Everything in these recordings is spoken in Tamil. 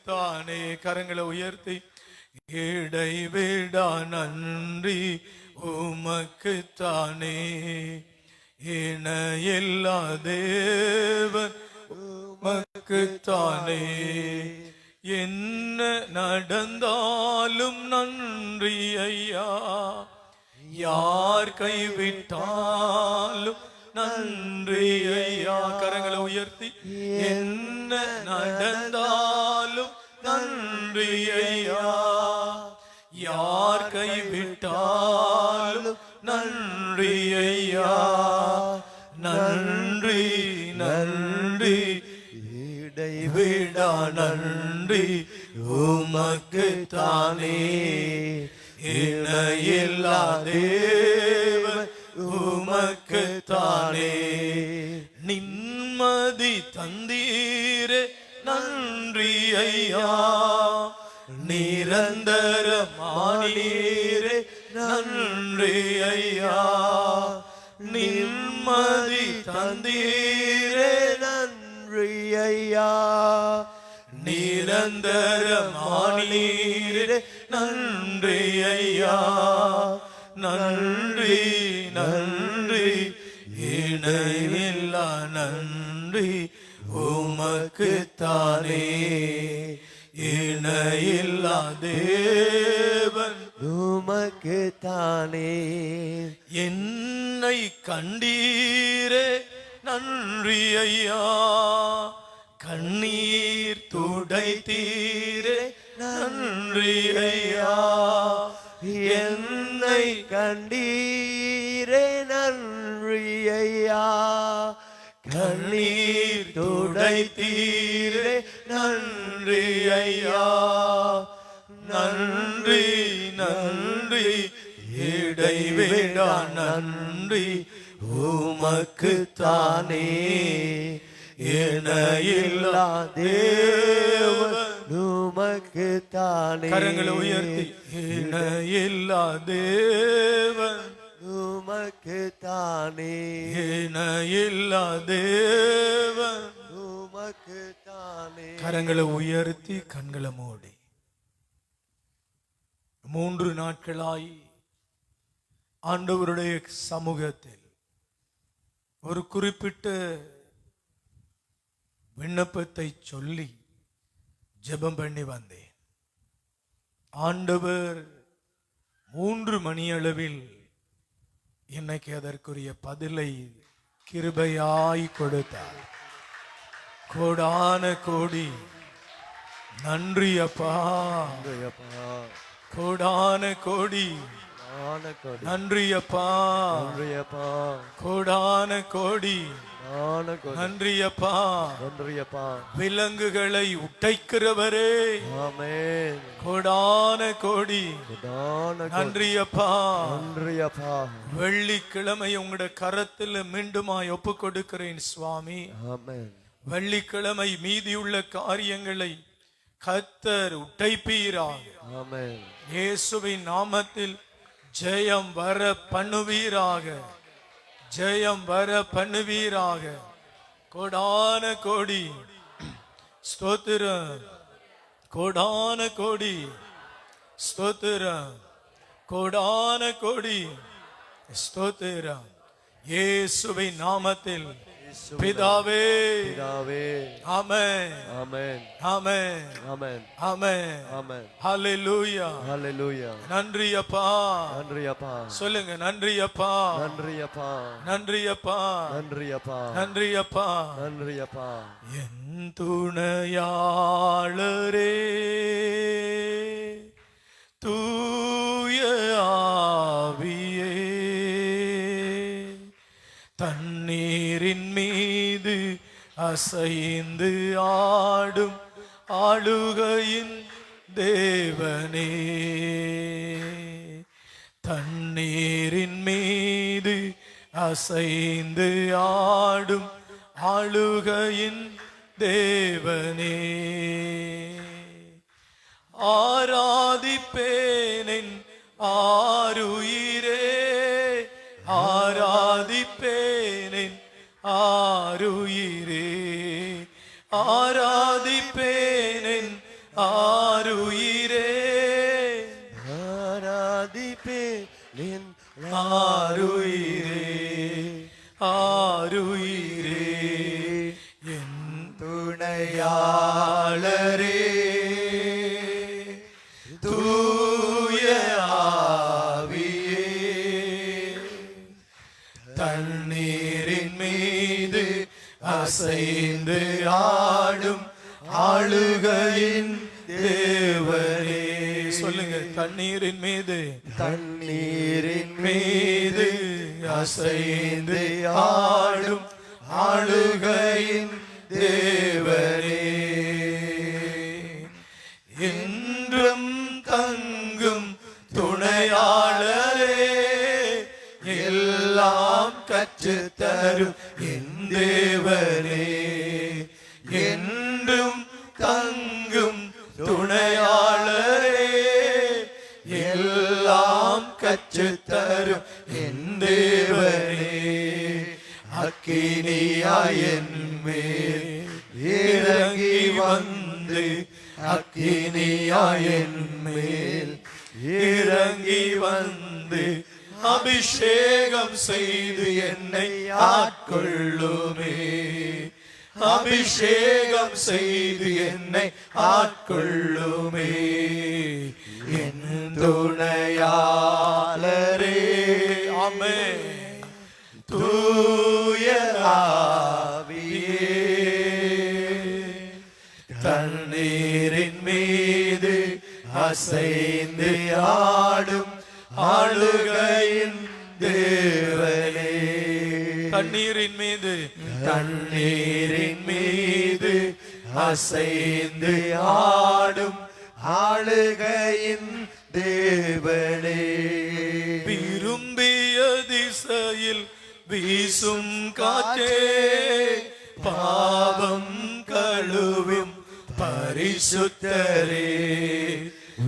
உமக்குத்தானே. கரங்களை உயர்த்தி இடைவிடா நன்றி உமக்குத்தானே. இணையில்லா தேவன் உமக்குத்தானே. என்ன நடந்தாலும் நன்றி ஐயா, யார் கைவிட்டாலும் நன்றி ஐயா. கரங்களை உயர்த்தி என்ன நடந்தாலும் நன்றி ஐயா, யார் கைவிட்டாலும் நன்றி ஐயா. நன்றி நன்றி இடைவிடா நன்றி உமக்குத்தானே. இணையில்லா தேவன் உமக்குத்தானே. நிம்மதி தந்தீரே நன்றி ஐயா, நிரந்தரமானீரே நன்றி ஐயா. நிம்மதி தந்தீரே நன்றி ஐயா, நிரந்தரமானீரே நன்றி ஐயா. நன்றி நன்றி இணையில்லா நன்றி உமக்குத்தானே. இணையில்லா தேவன் உமக்குத்தானே. என்னை கண்டீரே நன்றி ஐயா, கண்ணீர் துடைத்தீரே நன்றி ஐயா. என்னை கண்டீரே நன்றி ஐயா, கண்ணீர் துடைத்தீரே நன்றி ஐயா. நன்றி நன்றி இடைவிடா நன்றி உமக்குத்தானே. இணையில்லா தேவன் உமக்குத்தானே. கரங்களை உயர்த்தி இணையில்லா தேவன் உமக்குத்தானே. இணையில்லா தேவன் உமக்குத்தானே. கரங்களை உயர்த்தி கண்களை மூடி 3 நாட்களாய் ஆண்டவருடைய சமூகத்தில் ஒரு குறிப்பிட்ட விண்ணப்பத்தை சொல்லி ஜெபம் பண்ணி வந்தேன். ஆண்டவர் 3 மணியளவில் இன்னைக்கு அதற்குரிய பதிலை கிருபையாய் கொடுத்தார். கோடான கோடி நன்றி அப்பா, கோடான கோடி நன்றி அப்பா, கோடான கோடி நன்றி அப்பா. விலங்குகளை உடைக்கிறவரே ஆமென். கோடான கோடி நன்றி அப்பா. வெள்ளிக்கிழமை உங்களுடைய கரத்தில் மீண்டுமாய் ஒப்பு கொடுக்கிறேன் சுவாமி. வெள்ளிக்கிழமை மீதியுள்ள காரியங்களை கர்த்தர் உடைப்பீராக. இயேசுவின் நாமத்தில் ஜெயம் வர பண்ணுவீராக, ஜெயம் வர பண்ணுவீராக. கோடான கோடி ஸ்தோத்திரம், கோடான கோடி ஸ்தோத்திரம், கோடான கோடி ஸ்தோத்திரம். இயேசுவின் நாமத்தில் பிதாவே ஆமென் ஆமென் ஆமென் ஆமென் ஆமென் ஆமென். ஹல்லேலூயா ஹல்லேலூயா. நன்றி அப்பா, நன்றி அப்பா. சொல்லுங்க நன்றி அப்பா, நன்றி அப்பா, நன்றி அப்பா, நன்றி அப்பா, நன்றி அப்பா, நன்றி அப்பா. என் துணையாளரே தூய ஆவியே, தண்ணீரின் மீது அசைந்து ஆடும் ஆளுகையின் தேவனே, தண்ணீரின் மீது அசைந்து ஆடும் ஆளுகையின் தேவனே, ஆராதிப்பேனின் ஆருயிரே, ஆராதிப்பேனின் ஆருயிரே, ஆராதிப்பேனின் ஆருயிரே ஆராதிப்பேன் என் ஆருயிரே ஆருயிரே என் துணையாளரே தூய ஆவியே தண்ணீரின் மீது அசைந்து ஆடும் ஆளுகையின் தேவனே. சொல்லுங்க, தண்ணீரின் மீது தண்ணீரின் மீது அசைந்து ஆடும் ஆளுகையின் தேவனே. என்றும் தங்கும் துணையாளரே, எல்லாம் கற்றுத்தரும் என் தேவனே. என்றும் தங்கும் துணையாளரே, எல்லாம் கற்றுத்தரும் என் தேவனே. அக்கினியாய் என் மேல் இறங்கி வந்து, அக்கினியாய் என் மேல் இறங்கி வந்து, அபிஷேகம் செய்து என்னை ஆட்கொள்ளுமே. அபிஷேகம் செய்து என்னை ஆட்கொள்ளுமே. என் துணையாளரே, ஆமென். தூய ஆவியே தண்ணீரின் மீது அசைந்து ஆடும் ஆளுகையின் தேவனே. தண்ணீரின் மீது தண்ணீரின் மீது அசைந்து ஆடும் ஆளுகையின் தேவனே. விரும்பிய திசையில் வீசும் காற்றே, பாவம் கழுவும் பரிசுத்தரே.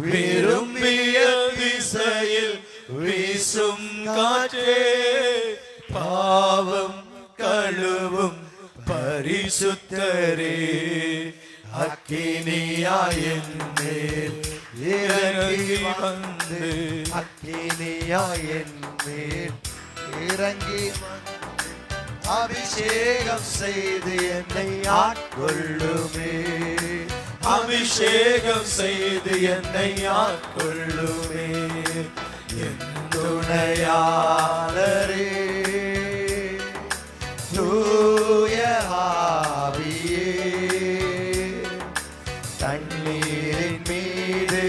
விரும்பிய திசையில் வீசும் காற்றே, பாவம் கழுவும் பரிசுத்தரே. அக்கினியாய் என் மேல் இறங்கி வந்து, அக்கினியாய் என் மேல் இறங்கி அபிஷேகம் செய்து என்னை ஆட்கொள்ளுமே. அபிஷேகம் செய்து என்னை ஆட்கொள்ளுமே. என் துணையாளரே, தூய ஆவியே தண்ணீரின் மீது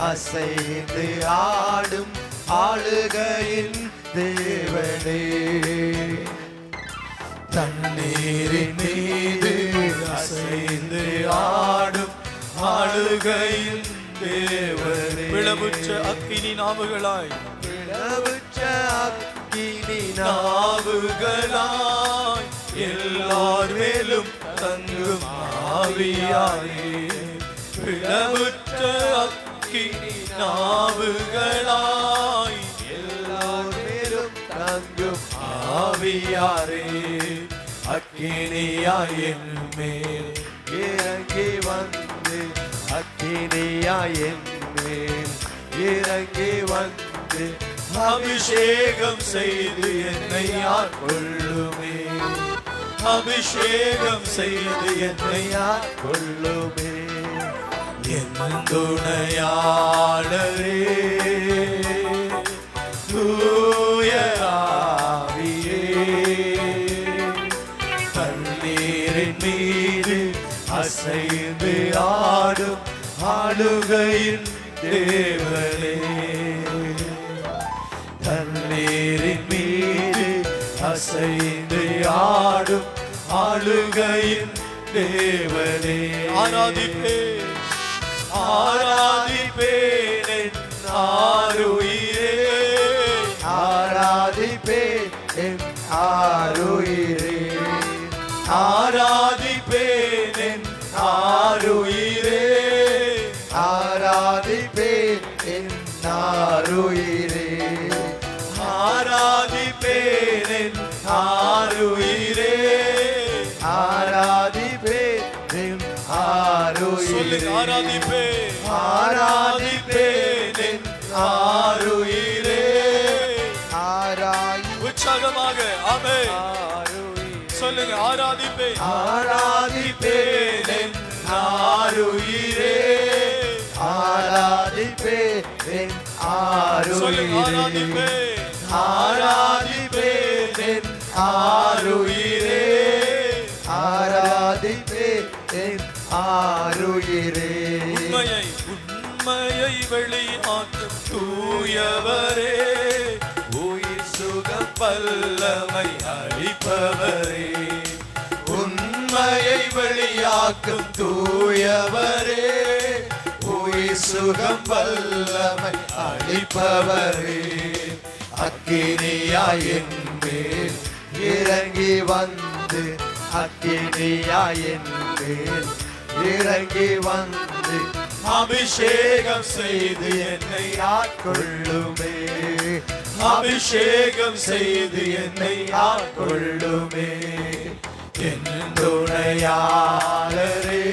அசைந்து ஆடும் ஆளுகையின் தேவனே. தண்ணீரின் மீது அசைந்து ஆடும் ஆளுகையின் தேவனே. விளவுற்ற அக்கினி நாவுகளாய், விளவுற்ற அக்கினி நாவுகளாய் எல்லார் மேலும் தங்கும் ஆவியாரே. விளவுற்ற அக்கினி நாவுகளாய் எல்லார் மேலும் தங்கும் ஆவியாரே. அக்கினியாய் என் மேல் இறங்கி வந்து, அக்கினியாய் என் மேல் இறங்கி வந்து அபிஷேகம் செய்து என்னை ஆட்கொள்ளுமே. அபிஷேகம் செய்து என்னை கொள்ளுமே. என் துணையாளரே, தூய ஆவியே தண்ணீரின் மீது அசைந்து ஆடும் ஆளுகையின் தேவனே. தண்ணீரின் மீது அசைந்து ஆடும் ஆளுகையின் தேவனே. ஆராதிப்பேன் ஆராதிப்பேன் என் ஆருயிரே. ஆராதிப்பேன் என் ஆருயிரே. ஆராதிப்பேன் என் ஆருயிரே. ஆராதிப்பேன் என் ஆருயிரே. ஆராதிப்பேன் என் ஆருயிரே. ஆராதிப்பேன் என் ஆருயிரே. ஆராதிப்பேன் ஆராதிப்பேன் என் ஆருயிரே உற்சாகமாக ஆமென் சொல்லுங்க ஆராதிப்பேன் ஆராதிப்பேன் என் ஆருயிரே ஆராதிப்பேன் என் ஆருயிரே ஆராதிப்பேன் என் ஆருயிரே ஆராதிப்பேன் என் ஆருயிரே உண்மையை வெளியாக்கும் தூயவரே உயிர் சுகம் வல்லமை அளிப்பவரே உண்மையை வெளியாக்கும் தூயவரே உயிர் சுகம் வல்லமை அளிப்பவரே அக்கினியாய் என் மேல் இறங்கி வந்து அக்கினியாய் என் மேல் இறங்கி வந்து அபிஷேகம் செய்து என்னை ஆட்கொள்ளுமே அபிஷேகம் செய்து என்னை ஆட்கொள்ளுமே என் துணையாளரே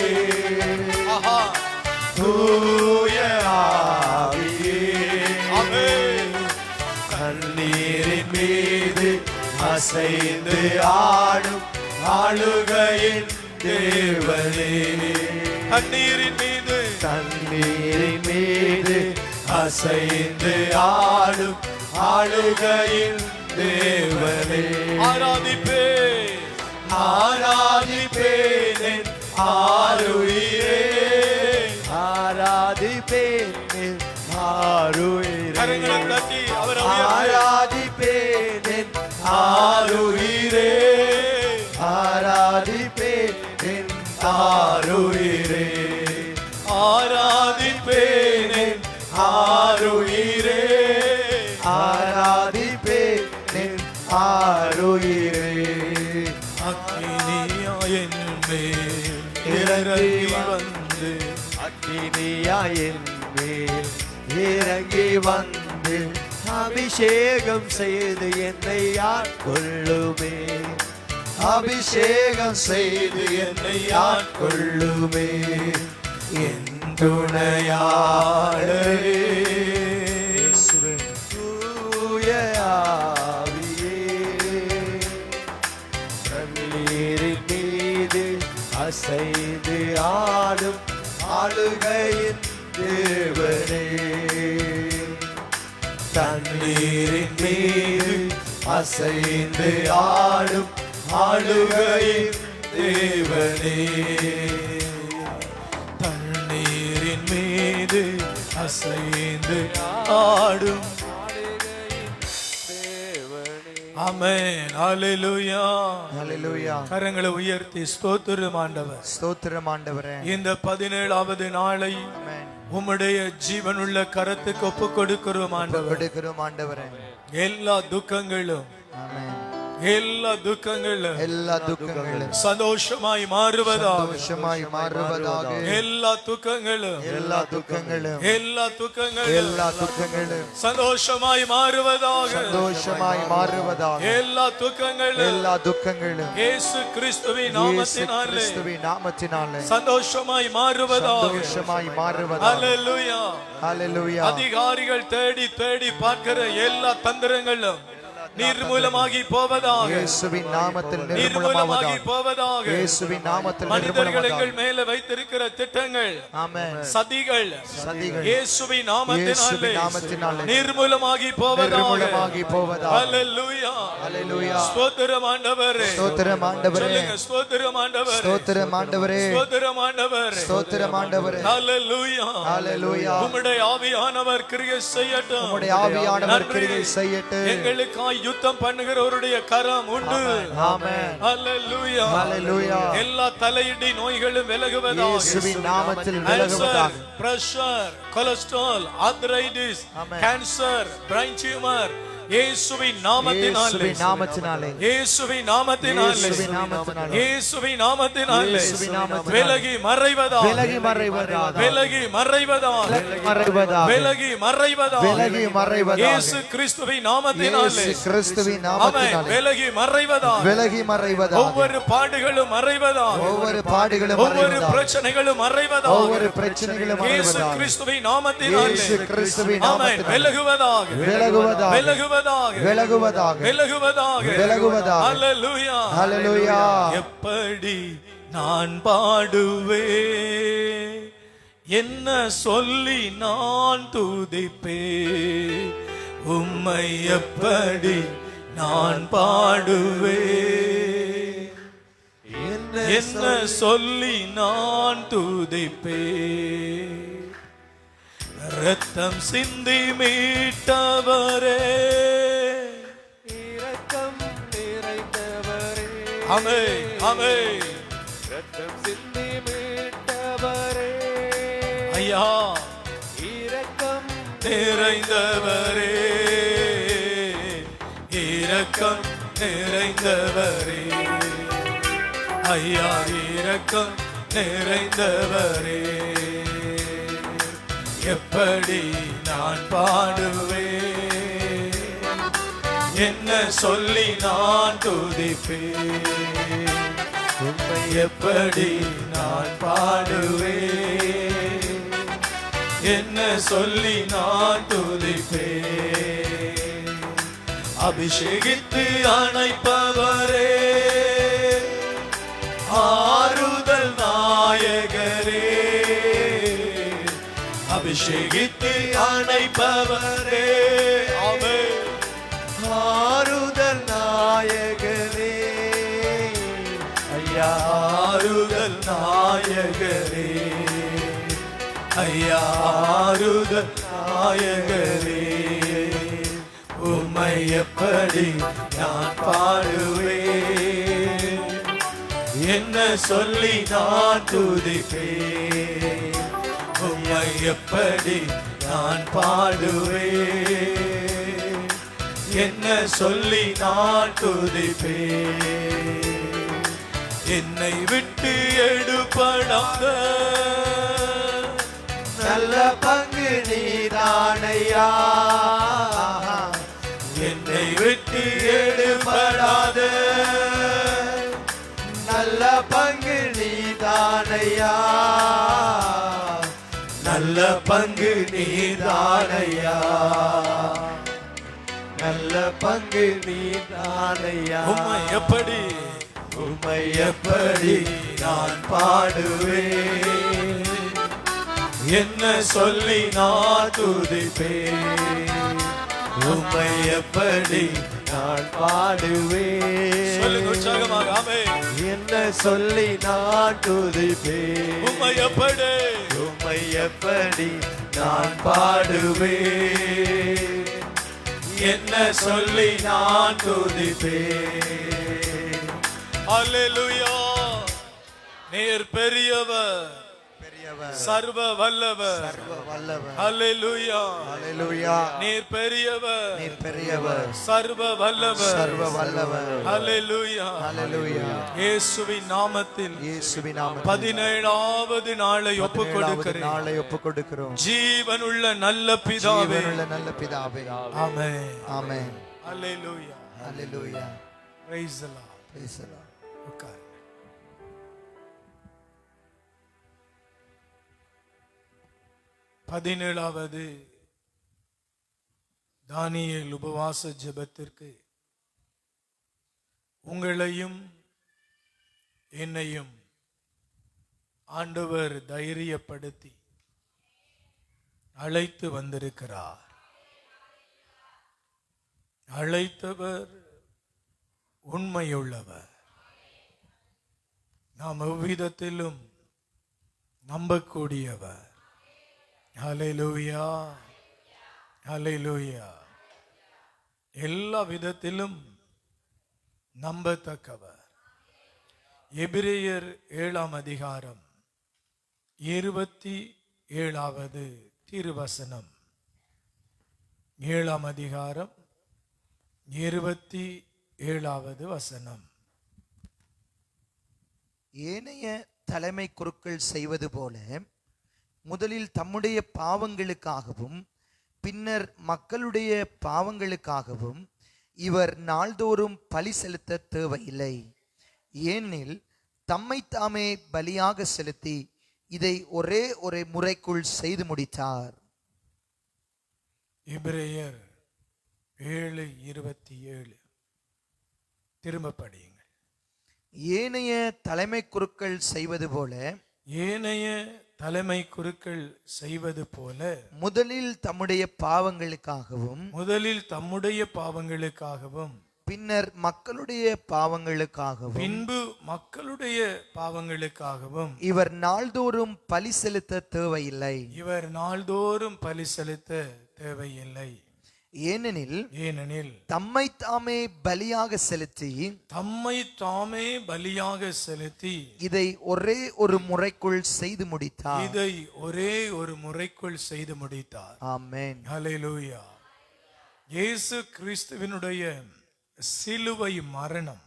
தூய ஆவியே கண்ணீரின் மீது அசைந்து ஆடும் ஆளுகையின் தேவனே தண்ணீரின் மீது அசைந்து ஆடும் ஆளுகையின் தேவனே ஆராதிப்பேன் ஆராதிப்பேன் என் ஆருயிரே ஆராதிப்பேன் என் ஆருயிரே கரங்களை தட்டி அவரை ஆராதிப்பேன் என் ஆருயிரே ஆராதிப்பேன் என் ஆருயிரே ஆராதிப்பேன் என் ஆருயிரே ஆராதிப்பேன் என் ஆருயிரே அக்கினியாய் என் மேல் இறங்கி வந்து அக்கினியாய் என் மேல் இறங்கி வந்து அபிஷேகம் செய்து என்னை ஆட்கொள்ளுமே அபிஷேகம் செய்து என்னை ஆட்கொள்ளுமே என் துணையாளரே தூய ஆவியே கண்ணீரின் மீது அசைந்து ஆடும் ஆளுகையின் தேவனே தண்ணீரின் மீது அசைந்து ஆடும் ஆளுகையின் தேவனே தண்ணீரின் மீது அசைந்து ஆடும் ஆமென் ஹalleluya ஹalleluya கரங்களை உயர்த்தி ஸ்தோத்திரம் ஆண்டவர் ஸ்தோத்திரம் ஆண்டவரே இந்த 17வது நாளை உம்முடைய ஜீவனுள்ள கரத்துக்கு ஒப்பு கொடுக்கிறோம் ஆண்டவரே எல்லா துக்கங்களும் ஆமென் எல்லா துக்கங்களும் சந்தோஷமாய் மாறுவதாக எல்லா துக்கங்களும் சந்தோஷமாய் மாறுவதாக எல்லா துக்கங்களும் இயேசு கிறிஸ்துவின் நாமத்தினாலே சந்தோஷமாய் மாறுவதாக ஹல்லேலூயா அதிகாரிகள் தேடி தேடி பார்க்கிற எல்லா தந்திரங்களும் நிர்மூலமாகி போவதாக இயேசுவின் நாமத்தில் நிர்மூலமாகி போவதாக இயேசுவின் நாமத்தில் மனிதர்கள் எங்கள் மேல வைத்திருக்கிற திட்டங்கள் ஆமென் சதிகள் இயேசுவின் நாமத்தினாலே நிர்மூலமாகி போவதாக ஹல்லேலூயா ஹல்லேலூயா ஸ்தோத்திரம் ஆண்டவரே ஸ்தோத்திரம் ஆண்டவரே சொல்லுங்க ஸ்தோத்திரம் ஆண்டவரே ஸ்தோத்திரம் ஆண்டவரே ஸ்தோத்திரம் ஆண்டவரே ஸ்தோத்திரம் ஆண்டவரே ஹல்லேலூயா ஹல்லேலூயா உம்முடைய ஆவியானவர் கிரியை செய்யட்டும் உம்முடைய ஆவியானவர் கிரியை செய்யட்டும் எங்களுக்காய் யுத்தம் பண்ணுகிறவருடைய கரம் உண்டு ஆமென் ஹல்லேலூயா ஹல்லேலூயா எல்லா தலையிடி நோய்களும் விலகுவதாக இயேசுவின் நாமத்தில் விலகுவதாக pressure cholesterol arthritis cancer brain tumour இயேசுவின் நாமத்தினாலே இயேசுவின் நாமத்தினாலே இயேசுவின் நாமத்தினாலே இயேசுவின் நாமத்தினாலே இயேசுவின் நாமத்தினாலே இயேசுவின் நாமத்தினாலே விலகி மறைவதா விலகி மறைவதாக விலகி மறைவதா மறைவதாக விலகி மறைவதா விலகி மறைவதாக இயேசு கிறிஸ்துவின் நாமத்தினாலே இயேசு கிறிஸ்துவின் ஆமென் நாமத்தினாலே விலகி மறைவதா விலகி மறைவதாக ஒவ்வொரு பாடுகளும் மறைவதா ஒவ்வொரு பாடுகளும் ஒவ்வொரு மறைவதாக பிரச்சனைகளும் மறைவதா ஒவ்வொரு பிரச்சனைகளும் இயேசு மறைவதாக கிறிஸ்துவின் நாமத்தினாலே இயேசு கிறிஸ்துவின் ஆமென் நாமத்தினாலே விலகுவதாக விலகுவதாக விலகுவதாக விலகுவதாக விலகுவதாக விலகுவதாக ஹalleluya ஹalleluya எப்படி நான் பாடுவேன் என்ன சொல்லி நான் துதிப்பேன் உம்மை எப்படி நான் பாடுவேன் என்ன சொல்லி நான் துதிப்பேன் ரத்தம் சிந்தி மீட்டவரே இரக்கம் நிறைந்தவரே ஆமென் ஆமென் இரத்தம் சிந்தி மீட்டவரே ஐயா இரக்கம் நிறைந்தவரே இரக்கம் நிறைந்தவரே ஐயா இரக்கம் நிறைந்தவரே எப்படி நான் பாடுவேன் என்ன சொல்லி நான் துதிப்பேன் உம்மை எப்படி நான் பாடுவேன் என்ன சொல்லி நான் துதிப்பேன் அபிஷேகித்து அணைப்பவரே ஆறுதல் நாயகரே அபிஷேகித்து அணைப்பவரே ஆமென் ஆறுதல் நாயகரே ஐயா ஆறுதல் நாயகரே ஐயா ஆறுதல் நாயகரே உம்மை எப்படி நான் பாடுவேன் என்ன சொல்லி நான் துதிப்பேன் உம்மை எப்படி நான் பாடுவேன் என்ன சொல்லி நான் துதிப்பேன் என்னை விட்டு எடுபடாத நல்ல பங்கு நீதானையா என்னை விட்டு எடுபடாத நல்ல பங்கு நீதானையா நல்ல பங்கு நீதானையா நல்ல பங்கு நீதானையா உம்மை எப்படி உம்மை எப்படி நான் பாடுவேன் என்ன சொல்லி நான் துதிப்பேன் உம்மை எப்படி நான் பாடுவேன் சொல்லுங்க உற்சாகமாக ஆமென் என்ன சொல்லி நான் துதிப்பேன் உம்மை எப்படி உம்மை எப்படி நான் பாடுவேன் என்ன சொல்லி நான் துதிப்பேன் அல்லேலூயா நீர் பெரியவர் சர்வ வல்லவர் வல்லவர் அல்லேலூயா ஹalleluya நீர் பெரியவர் நீர் பெரியவர் சர்வ வல்லவர் சர்வ வல்லவர் அல்லேலூயா ஹalleluya இயேசுவின் நாமத்தில் இயேசுவின் நாமத்தில் 17வது நாளை ஒப்புக் கொடுக்கிறேன் நாளை ஒப்புக்கொடுக்கிறோம் ஜீவனுள்ள நல்ல பிதாவே ஜீவனுள்ள நல்ல பிதாவே ஆமென் ஆமென் அல்லேலூயா ஹalleluya praise the Lord praise the Lord உட்கார் 17வது தானியேல் உபவாச ஜெபத்திற்கு உங்களையும் என்னையும் ஆண்டவர் தைரியப்படுத்தி அழைத்து வந்திருக்கிறார். அழைத்தவர் உண்மையுள்ளவர். நாம் எவ்விதத்திலும் நம்பக்கூடியவர். ஹல்லேலூயா, ஹல்லேலூயா. எல்லா விதத்திலும் நம்பத்தக்கவர். எபிரேயர் 7ஆம் அதிகாரம் 27வது திருவசனம். 7ஆம் அதிகாரம் 27வது வசனம். ஏனைய தலைமை குருக்கள் செய்வது போல முதலில் தம்முடைய பாவங்களுக்காகவும் பின்னர் மக்களுடைய பாவங்களுக்காகவும் இவர் நாள்தோறும் பலி செலுத்த தேவையில்லை. ஏனெனில் தம்மை தாமே பலியாக செலுத்தி இதை ஒரே ஒரு முறைக்குள் செய்து முடித்தார். எபிரேயர் 7:27 திரும்ப படியுங்கள். ஏனைய தலைமை குருக்கள் செய்வது போல ஏனைய தலைமை குருக்கள் செய்வது போல முதலில் தம்முடைய பாவங்களுக்காகவும் பின்னர் மக்களுடைய பாவங்களுக்காகவும் பின்பு மக்களுடைய பாவங்களுக்காகவும் இவர் நாள்தோறும் பலி செலுத்த தேவையில்லை. ஏனெனில் தம்மை தாமே பலியாக செலுத்தி இதை ஒரே ஒரு முறைக்குள் செய்து முடித்தார். ஆமென். ஹல்லேலூயா. இயேசு கிறிஸ்துவினுடைய சிலுவை மரணம்,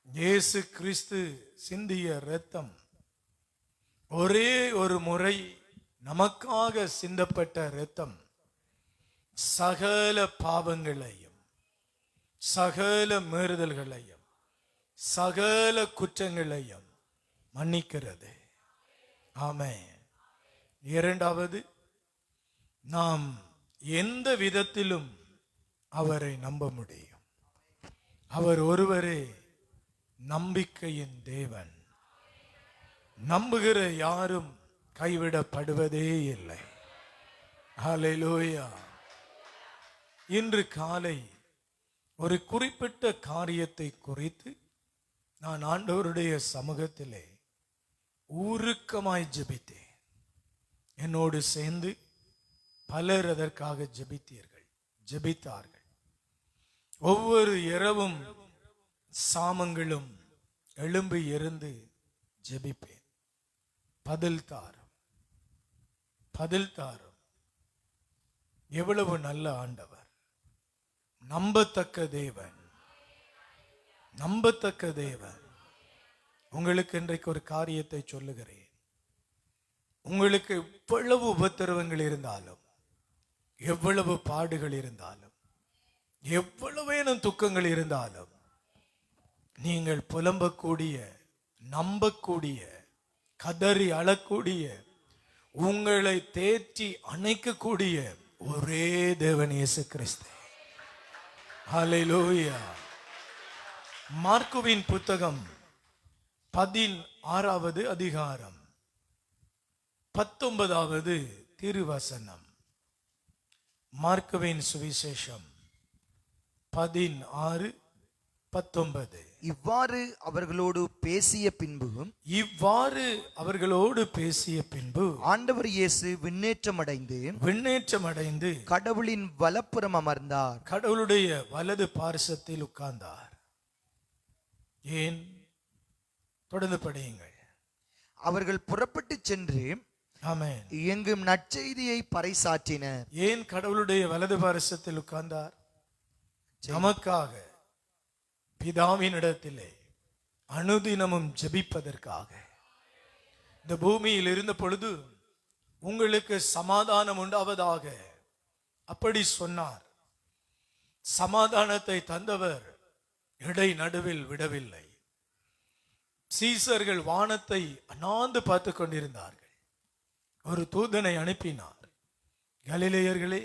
இயேசு கிறிஸ்து சிந்திய இரத்தம், ஒரே ஒரு முறை நமக்காக சிந்தப்பட்ட இரத்தம் சகல பாவங்களையும் சகல மீறுதல்களையும் சகல குற்றங்களையும் மன்னிக்கிறது. ஆமென். இரண்டாவது, நாம் எந்த விதத்திலும் அவரை நம்ப முடியும். அவர் ஒருவரே நம்பிக்கையின் தேவன். நம்புகிற யாரும் கைவிடப்படுவதே இல்லை. ஹல்லேலூயா. இன்று காலை ஒரு குறிப்பிட்ட காரியத்தை குறித்து நான் ஆண்டவருடைய சமூகத்திலே உருக்கமாய் ஜெபித்தேன். என்னோடு சேர்ந்து பலர் அதற்காக ஜெபித்தார்கள். ஒவ்வொரு இரவும் சாமங்களும் எழும்பி இருந்து ஜெபிப்பேன். பதில் தாரும். எவ்வளவு நல்ல ஆண்டவர், நம்பத்தக்க தேவன். உங்களுக்கு இன்றைக்கு ஒரு காரியத்தை சொல்லுகிறேன். உங்களுக்கு எவ்வளவு உபத்திரவங்கள் இருந்தாலும், எவ்வளவு பாடுகள் இருந்தாலும், எவ்வளவேனும் துக்கங்கள் இருந்தாலும், நீங்கள் புலம்பக்கூடிய, நம்பக்கூடிய, கதறி அழக்கூடிய, உங்களை தேற்றி அணைக்கக்கூடிய ஒரே தேவன் இயேசு கிறிஸ்து. ஹல்லேலூயா. மார்க்குவின் புத்தகம் 16வது அதிகாரம் 19வது திருவசனம். மார்க்குவின் சுவிசேஷம் 16:19. இவ்வாறு அவர்களோடு பேசிய பின்பு ஆண்டவர் இயேசு விண்ணேற்றமடைந்து கடவுளின் வலப்புறம் அமர்ந்தார். கடவுளுடைய வலது பார்சத்தில் உட்கார்ந்தார். ஏன்? தொடர்ந்து படியுங்கள். அவர்கள் புறப்பட்டு சென்று ஆமென் எங்கும் நற்செய்தியை பறைசாற்றினர். ஏன் கடவுளுடைய வலது பார்சத்தில் உட்கார்ந்தார்? நமக்காக பிதாவினிடத்திலே அனுதினமும் ஜெபிப்பதற்காக. இந்த பூமியில் இருந்த பொழுது உங்களுக்கு சமாதானம் உண்டாவதாக அப்படி சொன்னார். சமாதானத்தை தந்தவர் இடை நடுவில் விடவில்லை. சீசர்கள் வானத்தை அண்ணாந்து பார்த்து கொண்டிருந்தார்கள். ஒரு தூதனை அனுப்பினார். கலிலேயர்களே,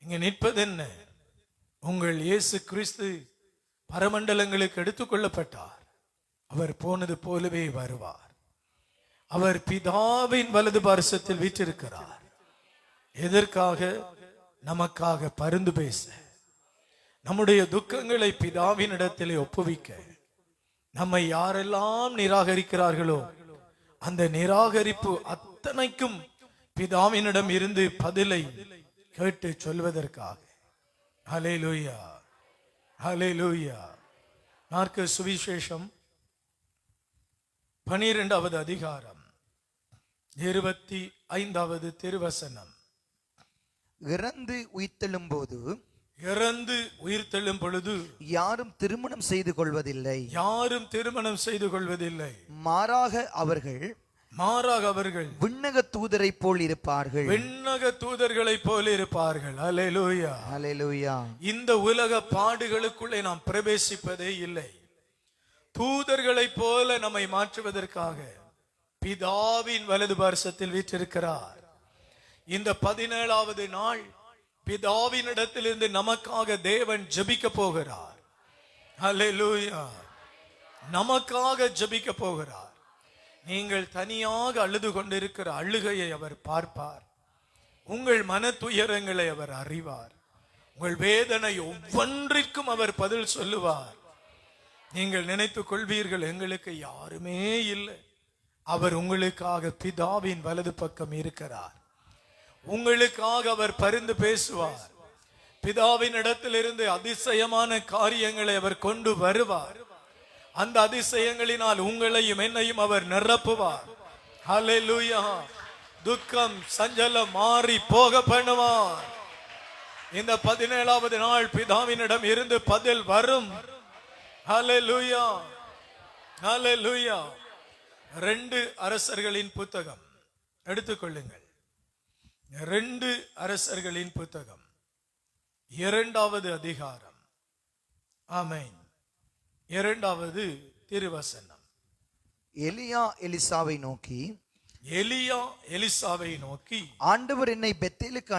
இங்கே நிற்பதென்ன? உங்கள் இயேசு கிறிஸ்து பரமண்டலங்களுக்கு எடுத்துக்கொள்ளப்பட்டார். அவர் போனது போலவே வருவார். அவர் பிதாவின் வலது பார்சத்தில் வீற்றிருக்கிறார். எதற்காக? நமக்காக பரிந்து பேச, நம்முடைய துக்கங்களை பிதாவின் இடத்திலே ஒப்புவிக்க. நம்மை யாரெல்லாம் நிராகரிக்கிறார்களோ அந்த நிராகரிப்பு அத்தனைக்கும் பிதாவினிடம் இருந்து பதிலை கேட்டு சொல்வதற்காக. ஹல்லேலூயா, ஹல்லேலூயா. மார்க்கு சுவிசேஷம் 12வது அதிகாரம் 25வது திருவசனம். இறந்து உயிர்த்தெழும் போது இறந்து உயிர் தெழும் பொழுது யாரும் திருமணம் செய்து கொள்வதில்லை. யாரும் திருமணம் செய்து கொள்வதில்லை. மாறாக அவர்கள் விண்ணக தூதரை போல் இருப்பார்கள். விண்ணக தூதர்களை போல இருப்பார்கள். அல்லேலூயா, அல்லேலூயா. இந்த உலக பாடுகளுக்குள்ளே நாம் பிரவேசிப்பதே இல்லை. தூதர்களை போல நம்மை மாற்றுவதற்காக பிதாவின் வலது பார்சத்தில் வீற்றிருக்கிறார். இந்த 17வது நாள் பிதாவின் இடத்திலிருந்து நமக்காக தேவன் ஜெபிக்க போகிறார். அல்லேலூயா, நமக்காக ஜெபிக்க போகிறார். நீங்கள் தனியாக அழுது கொண்டிருக்கிற அழுகையை அவர் பார்ப்பார். உங்கள் மன துயரங்களை அவர் அறிவார். உங்கள் வேதனை ஒவ்வொன்றிற்கும் அவர் பதில் சொல்லுவார். நீங்கள் நினைத்துக் கொள்வீர்கள், எங்களுக்கு யாருமே இல்லை. அவர் உங்களுக்காக பிதாவின் வலது பக்கம் இருக்கிறார். உங்களுக்காக அவர் பரிந்து பேசுவார். பிதாவின் இடத்திலிருந்து அதிசயமான காரியங்களை அவர் கொண்டு வருவார். அந்த அதிசயங்களினால் உங்களையும் என்னையும் அவர் நிரப்புவார். ஹல்லேலூயா. துக்கம் சஞ்சலம் மாறி போக பண்ணுவார். இந்த 17வது நாள் பிதாவினிடம் இருந்து பதில் வரும். ஹல்லேலூயா, ஹல்லேலூயா. 2 அரசர்களின் புத்தகம் எடுத்துக்கொள்ளுங்கள். 2 அரசர்களின் புத்தகம் 2வது அதிகாரம். ஆமென். 2வது திருவசனம். எலியா எலிசாவை நோக்கி, ஆண்டவர் என்னை பெத்தேலுக்கு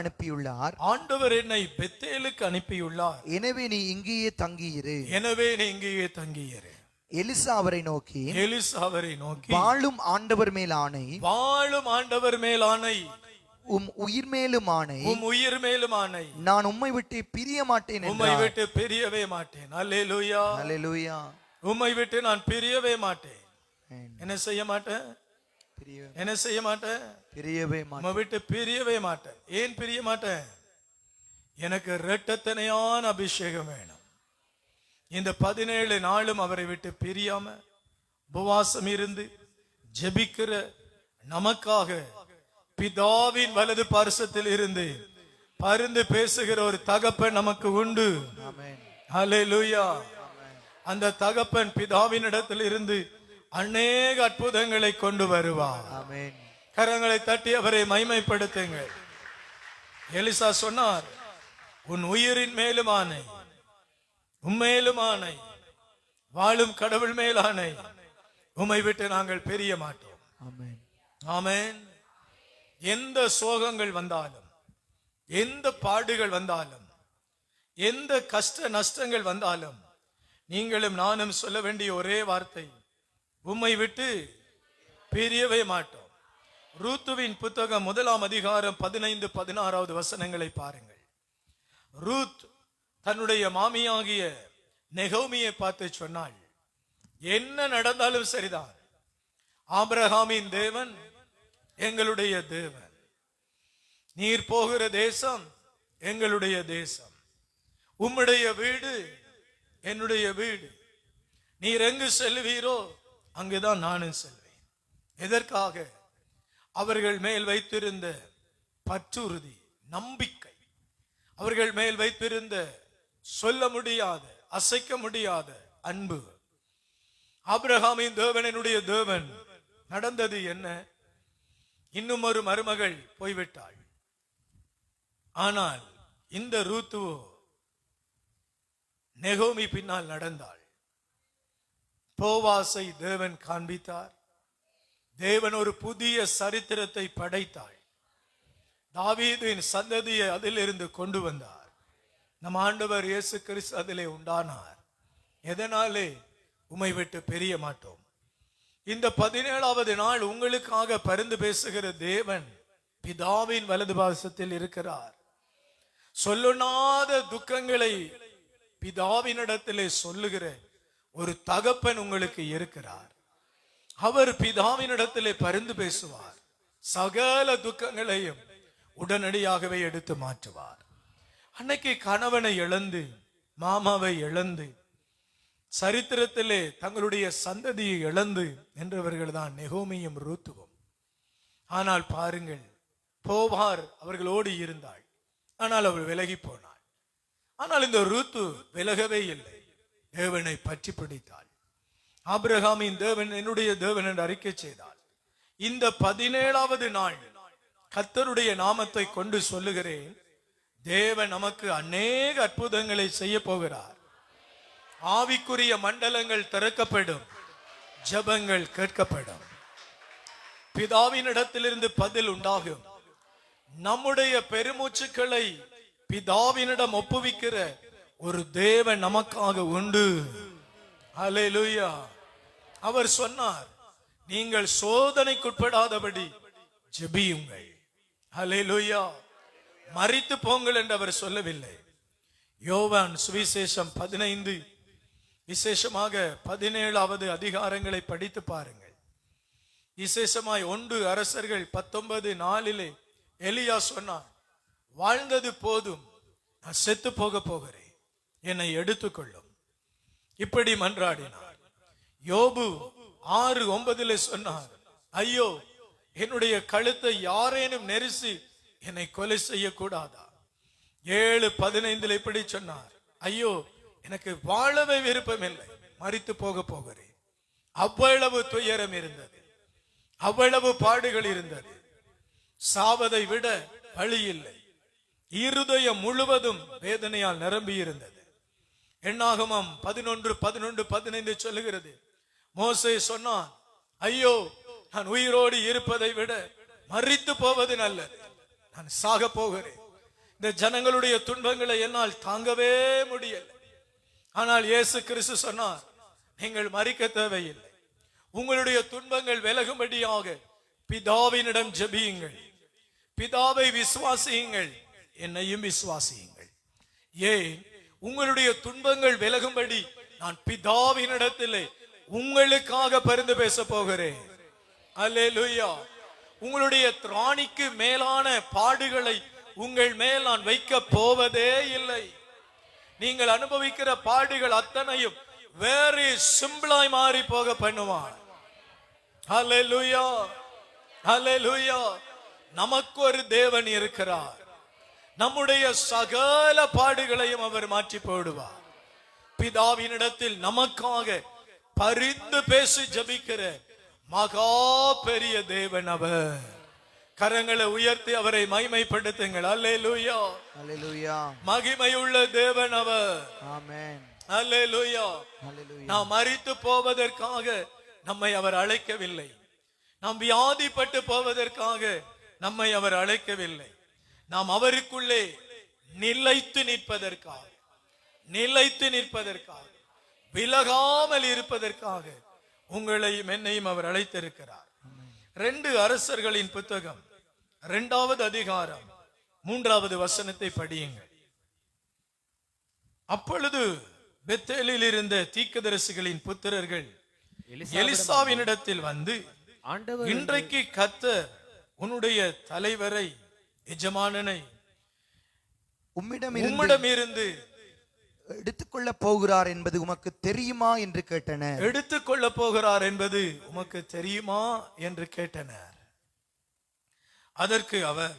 அனுப்பியுள்ளார். எனவே நீ இங்கேயே தங்கியிரு. எலிசா அவரை நோக்கி, வாழும் ஆண்டவர் மேல் ஆணை, உம் உயிர் மேலும் ஆணை, நான் உம்மை விட்டு பிரிய மாட்டேன். உம்மை விட்டு பிரியவே மாட்டேன். அல்லேலூயா, அல்லேலூயா. உம்மை விட்டு நான் பிரியவே மாட்டேன். என்ன செய்ய மாட்டேன்? பிரியவே மாட்டேன். உம்மை விட்டு பிரியவே மாட்டேன். ஏன் பிரிய மாட்டேன்? எனக்கு இரட்டத்தனையான அபிஷேகம் வேணும். இந்த 17 நாளும் அவரை விட்டு பிரியாம உபவாசம் இருந்து ஜெபிக்கிற நமக்காக பிதாவின் வலது பார்சத்தில் இருந்து பரிந்து பேசுகிற ஒரு தகப்பன் நமக்கு உண்டு. ஹல்லேலூயா. அந்த தகப்பன் பிதாவின் இடத்தில் இருந்து அநேக அற்புதங்களை கொண்டு வருவார். கரங்களை தட்டி அவரை மகிமைப்படுத்துங்கள். எலிசா சொன்னார், உன் உயிரின் மேலும் ஆணை, உம்மேலும் ஆணை, வாழும் கடவுள் மேல் ஆணை, உம்மை விட்டு நாங்கள் பிரிய மாட்டோம். ஆமென். எந்த சோகங்கள் வந்தாலும், எந்த பாடுகள் வந்தாலும், எந்த கஷ்ட நஷ்டங்கள் வந்தாலும், நீங்களும் நானும் சொல்ல வேண்டிய ஒரே வார்த்தை, உம்மை விட்டு பிரியவே மாட்டோம். ரூத்துவின் புத்தகம் 1ஆம் அதிகாரம் 15, 16வது வசனங்களை பாருங்கள். ரூத் தன்னுடைய மாமியாகிய நெகோமியை பார்த்து சொன்னாள், என்ன நடந்தாலும் சரிதான், ஆபிரகாமின் தேவன் எங்களுடைய தேவன், நீர் போகிற தேசம் எங்களுடைய தேசம், உம்முடைய வீடு என்னுடைய வீடு, நீர் எங்கு செல்வீரோ அங்குதான் நானும் செல்வேன். எதற்காக? அவர்கள் மேல் வைத்திருந்த பற்றுறுதி, நம்பிக்கை, அவர்கள் மேல் வைத்திருந்த சொல்ல முடியாத, அசைக்க முடியாத அன்பு. ஆபிரகாமின் தேவன் என்னுடைய தேவன். நடந்தது என்ன? இன்னும் ஒரு மருமகள் போய்விட்டாள். ஆனால் இந்த ரூத்துவோ நெகோமி பின்னால் நடந்தாள். போவாசை தேவன் காண்பித்தார். தேவன் ஒரு புதிய சரித்திரத்தை படைத்தாள். தாவீதின் சந்ததியை அதிலிருந்து கொண்டு வந்தார். நம் ஆண்டவர் இயேசு கிறிஸ்து அதிலே உண்டானார். எதனாலே? உம்மை விட்டு பிரிய மாட்டோம். இந்த 17வது நாள் உங்களுக்காக பரிந்து பேசுகிற தேவன் பிதாவின் வலது பாசத்தில் இருக்கிறார். சொல்லுனாத துக்கங்களை பிதாவினிடத்திலே சொல்லுகிற ஒரு தகப்பன் உங்களுக்கு இருக்கிறார். அவர் பிதாவினிடத்திலே பரிந்து பேசுவார். சகல துக்கங்களையும் உடனடியாகவே எடுத்து மாற்றுவார். அன்னைக்கு கணவனை இழந்து, மாமாவை இழந்து, சரித்திரத்திலே தங்களுடைய சந்ததியை இழந்து என்றவர்கள் தான் நெகோமியும் ரூத்துவும். ஆனால் பாருங்கள், போவார் அவர்களோடு இருந்தாள். ஆனால் அவள் விலகி போனாள். ஆனால் இந்த ரூத்து விலகவே இல்லை, தேவனை பற்றி பிடித்தாள். ஆபிரகாமின் தேவன் என்னுடைய தேவன் என்று அறிக்கை செய்தாள். இந்த 17வது நாள் கர்த்தருடைய நாமத்தை கொண்டு சொல்லுகிறேன், தேவன் நமக்கு அநேக அற்புதங்களை செய்ய போகிறார். ஆவிக்குரிய மண்டலங்கள் திறக்கப்படும், ஜெபங்கள் கேட்கப்படும், பிதாவினிடத்திலிருந்து பதில் உண்டாகும். நம்முடைய பெருமூச்சுக்களை பிதாவினிடம் ஒப்புவிக்கிற ஒரு தேவன் நமக்காக உண்டு. ஹல்லேலூயா. அவர் சொன்னார், நீங்கள் சோதனைக்குட்படாதபடி ஜெபியுங்கள். ஹல்லேலூயா. மரித்து போங்கள் என்று அவர் சொல்லவில்லை. யோவான் சுவிசேஷம் 15 விசேஷமாக 17வது அதிகாரங்களை படித்து பாருங்கள். விசேஷமாய் 1 அரசர்கள் 19:4 எலியா சொன்னார், வாழ்ந்தது போதும், நான் செத்து போக போகிறேன், என்னை எடுத்துக்கொள்ளும். இப்படி மன்றாடினார். யோபு 6:9 சொன்னார், ஐயோ, என்னுடைய கழுத்தை யாரேனும் நெரிசி என்னை கொலை செய்யக்கூடாதா. 7:15 இப்படி சொன்னார், ஐயோ, எனக்கு வாழவே விருப்பம் இல்லை, மரித்து போக போகிறேன். அவ்வளவு துயரம் இருந்தது, அவ்வளவு பாடுகள் இருந்தது. சாவதை விட வழி இல்லை. இருதயம் முழுவதும் வேதனையால் நிரம்பி இருந்தது. எண்ணாகமம் 11:11-15 சொல்லுகிறது, மோசே சொன்னான், ஐயோ, நான் உயிரோடு இருப்பதை விட மரித்து போவது நல்லது, நான் சாக போகிறேன். இந்த ஜனங்களுடைய துன்பங்களை என்னால் தாங்கவே முடியல. ஆனால் இயேசு கிறிஸ்து சொன்னார், நீங்கள் மரிக்க தேவையில்லை, உங்களுடைய துன்பங்கள் விலகும்படியாக பிதாவினிடம் ஜெபியுங்கள், பிதாவை விசுவாசியுங்கள், என்னையும் விசுவாசியுங்கள். ஏன்? உங்களுடைய துன்பங்கள் விலகும்படி நான் பிதாவினிடத்திலே உங்களுக்காக பரிந்து பேச போகிறேன். அல்லேலூயா. உங்களுடைய திராணிக்கு மேலான பாடுகளை உங்கள் மேல் நான் வைக்க போவதே இல்லை. நீங்கள் அனுபவிக்கிற பாடுகள் அத்தனையும் வேறு சிம்பிளாய் மாறி போக பண்ணுவான். ஹல்லேலூயா, ஹல்லேலூயா. நமக்கு ஒரு தேவன் இருக்கிறார், நம்முடைய சகல பாடுகளையும் அவர் மாற்றி போடுவார். பிதாவினிடத்தில் நமக்காக பரிந்து பேசி ஜபிக்கிற மகா பெரிய தேவன் அவர். கரங்களை உயர்த்தி அவரை மகிமைப்படுத்துங்கள். அல்லேலூயா, அல்லேலூயா. மகிமையுள்ள தேவன் அவர். ஆமென். அல்லேலூயா. நாம் மரித்து போவதற்காக நம்மை அவர் அழைக்கவில்லை, நாம் வியாதிப்பட்டு போவதற்காக நம்மை அவர் அழைக்கவில்லை. நாம் அவருக்குள்ளே நிலைத்து நிற்பதற்காக, நிலைத்து நிற்பதற்காக, விலகாமல் இருப்பதற்காக உங்களையும் என்னையும் அவர் அழைத்திருக்கிறார். 2 அரசர்களின் புத்தகம் 2வது அதிகாரம் 3வது வசனத்தை படியுங்கள். அப்பொழுது பெத்தேலில் இருந்த தீர்க்கதரிசிகளின் புத்திரர்கள் எலிசாவினிடத்தில் வந்து, இன்றைக்கு கர்த்தர் உன்னுடைய தலைவரை, எஜமானனை உம்மிடம் இருந்து எடுத்துக்கொள்ள போகிறார் என்பது உமக்கு தெரியுமா என்று கேட்டனர். எடுத்துக்கொள்ள போகிறார் என்பது உமக்கு தெரியுமா என்று கேட்டனர். அதற்கு அவர்,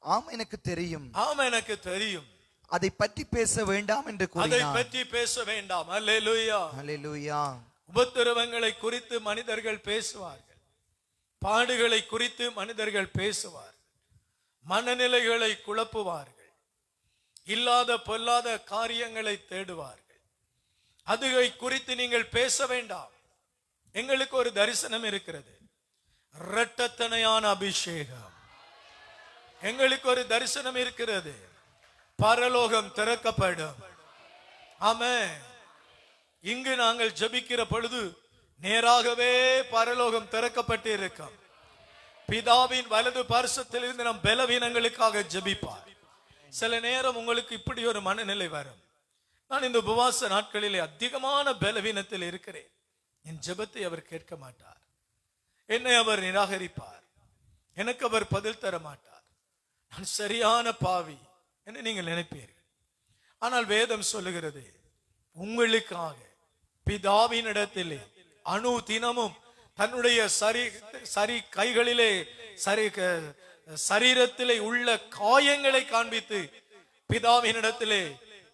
ஆம், எனக்கு தெரியும், ஆம், எனக்கு தெரியும், அதை பற்றி பேச வேண்டாம் என்று கூறினார். அதை பற்றி பேச வேண்டாம். அல்லேலூயா, அல்லேலூயா. உபத்திரவங்களை குறித்து மனிதர்கள் பேசுவார்கள், பாடுகளை குறித்து மனிதர்கள் பேசுவார்கள், மனநிலைகளை குழப்புவார்கள், இல்லாத பொல்லாத காரியங்களை தேடுவார்கள். அதுவை குறித்து நீங்கள் பேச வேண்டாம். எங்களுக்கு ஒரு தரிசனம் இருக்கிறது, இரட்டத்தனையான அபிஷேகம். எங்களுக்கு ஒரு தரிசனம் இருக்கிறது, பரலோகம் திறக்கப்படும். ஆமென். இங்கு நாங்கள் ஜெபிக்கிற பொழுது நேராகவே பரலோகம் திறக்கப்பட்டு இருக்கும். பிதாவின் வலது பார்சத்திலிருந்து நம் பலவீனங்களுக்காக ஜெபிப்பார். சில நேரம் உங்களுக்கு இப்படி ஒரு மனநிலை வரும், நான் இந்த உபவாச நாட்களிலே அதிகமான பலவீனத்தில் இருக்கிறேன், என் ஜெபத்தை அவர் கேட்க மாட்டார், என்னை அவர் நிராகரிப்பார், எனக்கு அவர் பதில் தர மாட்டார், நான் சரியான பாவி என்று நீங்கள் நினைப்பீர்கள். ஆனால் வேதம் சொல்லுகிறது, உங்களுக்காக பிதாவினிடத்திலே அணு தினமும் தன்னுடைய கைகளிலே சரீரத்திலே உள்ள காயங்களை காண்பித்து பிதாவினிடத்திலே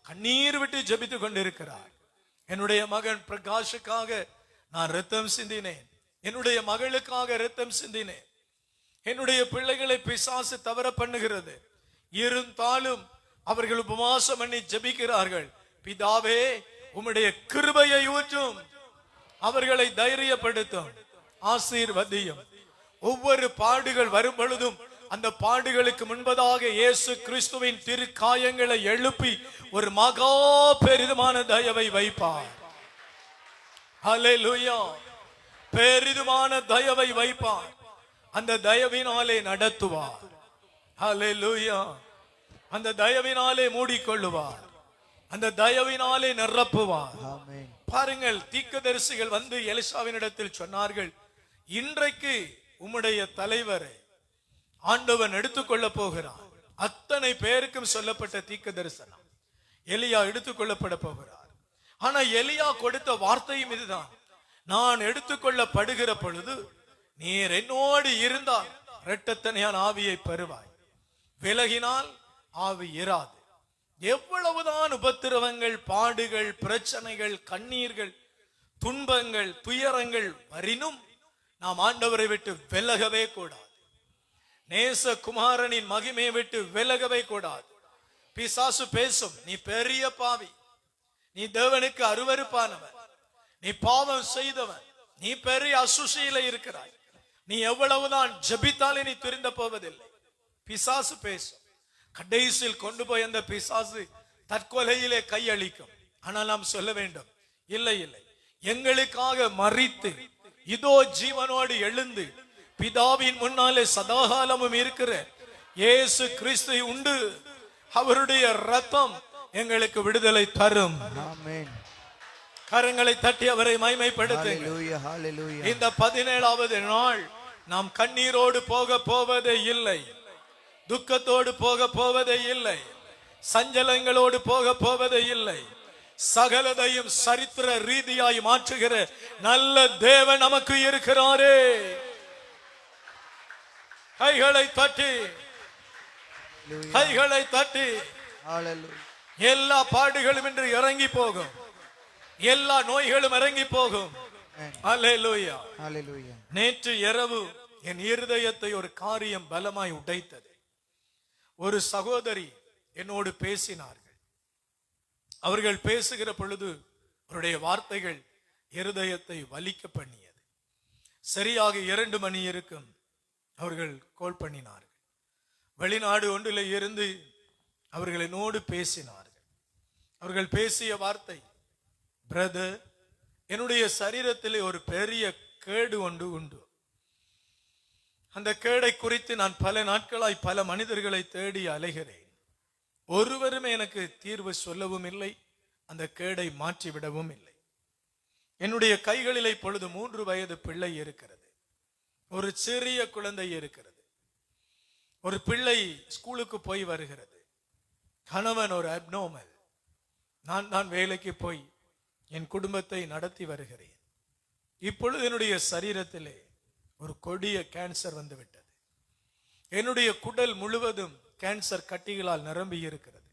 கண்ணீர் விட்டு ஜெபித்துக் கொண்டிருக்கிறார். என்னுடைய மகன் பிரகாஷுக்காக நான் இரத்தம் சிந்தினேன், என்னுடைய மகளுக்காக இரத்தம் சிந்தினேன், என்னுடைய பிள்ளைகளை பிசாசு தவற பண்ணுகிறது, இருந்தாலும் அவர்கள் உபவாசம் பண்ணி ஜெபிக்கிறார்கள். பிதாவே உம்முடைய கிருபையை ஊற்றும், அவர்களை தைரியப்படுத்தும், ஆசீர்வதியும். ஒவ்வொரு பாடுகள் வரும் பொழுதும் அந்த பாடுகளுக்கு முன்பதாக இயேசு கிறிஸ்துவின் திருக்காயங்களை எழுப்பி ஒரு மகா பெரிதுமான தயவை வைப்பார். ஹல்லேலூயா. பெரிதுமான தயவை வைப்பார். அந்த தயவினாலே நடத்துவார். ஹல்லேலூயா. அந்த தயவினாலே மூடிக்கொள்ளுவார், அந்த தயவினாலே நிரப்புவார். பாருங்கள், தீர்க்கதரிசிகள் வந்து எலிசாவினிடத்தில் சொன்னார்கள், இன்றைக்கு உம்முடைய தலைவரை ஆண்டவன் எடுத்துக்கொள்ள போகிறார். அத்தனை பேருக்கும் சொல்லப்பட்ட தீர்க்க தரிசனம், எலியா எடுத்துக்கொள்ளப்பட போகிறார். ஆனா எலியா கொடுத்த வார்த்தையும் இதுதான், நான் எடுத்துக்கொள்ளப்படுகிற பொழுது நீர் என்னோடு இருந்தால் இரட்டத்தனையான ஆவியை பெறுவாய், விலகினால் ஆவி இராது. எவ்வளவுதான் உபத்திரவங்கள், பாடுகள், பிரச்சனைகள், கண்ணீர்கள், துன்பங்கள், துயரங்கள் வரினும் நாம் ஆண்டவரை விட்டு விலகவே கூடாது. நேச குமாரனின் மகிமையை விட்டு விலகவே கூடாது. பிசாசு பேசும், நீ பெரிய பாவி, நீ தேவனுக்கு அருவருப்பானவன், நீ பாவம் செய்தவன், நீ பெரிய அசுசியில இருக்கிறாய், நீ எவ்வளவுதான் ஜெபித்தாலே நீ திருந்த போவதில்லை. பிசாசு பேசும். கடைசியில் கொண்டு போய் அந்த பிசாசு தற்கொலையிலே கையளிக்கும். ஆனால் நாம் சொல்ல வேண்டும், இல்லை இல்லை, எங்களுக்காக மரித்து இதோ ஜீவனோடு எழுந்து பிதாவின் முன்னாலே சதாகாலமும் இருக்கிற இயேசு கிறிஸ்து உண்டு. அவருடைய ரத்தம் எங்களுக்கு விடுதலை தரும். கரங்களை தட்டி அவரை மகிமைப்படுத்துங்கள். இந்த 17வது நாள் நாம் கண்ணீரோடு போக போவதே இல்லை, துக்கத்தோடு போக போவதே இல்லை, சஞ்சலங்களோடு போக போவதே இல்லை. சகலதையும் சரித்திர ரீதியாய் மாற்றுகிற நல்ல தேவன் நமக்கு இருக்கிறாரே. கைகளை தட்டி, கைகளை தட்டி. எல்லா பாடுகளும் இன்று இறங்கி போகும், எல்லா நோய்களும் இறங்கி போகும். அல்லேலூயா. நேற்று இரவு என் இருதயத்தை ஒரு காரியம் பலமாய் உடைத்தது. ஒரு சகோதரி என்னோடு பேசினார்கள். அவர்கள் பேசுகிற பொழுது அவருடைய வார்த்தைகள் இருதயத்தை வலிக்க பண்ணியது. சரியாக 2 மணி இருக்கும் அவர்கள் கால் பண்ணினார்கள். வெளிநாடு ஒன்றில் இருந்து அவர்கள் என்னோடு பேசினார்கள். அவர்கள் பேசிய வார்த்தை, பிரதர், என்னுடைய சரீரத்திலே ஒரு பெரிய கேடு ஒன்று உண்டு. அந்த கேடை குறித்து நான் பல நாட்களாய் பல மனிதர்களை தேடி அலைகிறேன். ஒருவருமே எனக்கு தீர்வு சொல்லவும் இல்லை, அந்த கேடை மாற்றிவிடவும் இல்லை. என்னுடைய கைகளில் இப்பொழுது 3 வயது பிள்ளை இருக்கிறது, ஒரு சிறிய குழந்தை இருக்கிறது, ஒரு பிள்ளை ஸ்கூலுக்கு போய் வருகிறது, கணவன் ஒரு அப்நார்மல். நான் வேலைக்கு போய் என் குடும்பத்தை நடத்தி வருகிறேன். இப்பொழுது என்னுடைய சரீரத்திலே ஒரு கொடிய கேன்சர் வந்து விட்டது. என்னுடைய குடல் முழுவதும் கேன்சர் கட்டிகளால் நிரம்பி இருக்கிறது.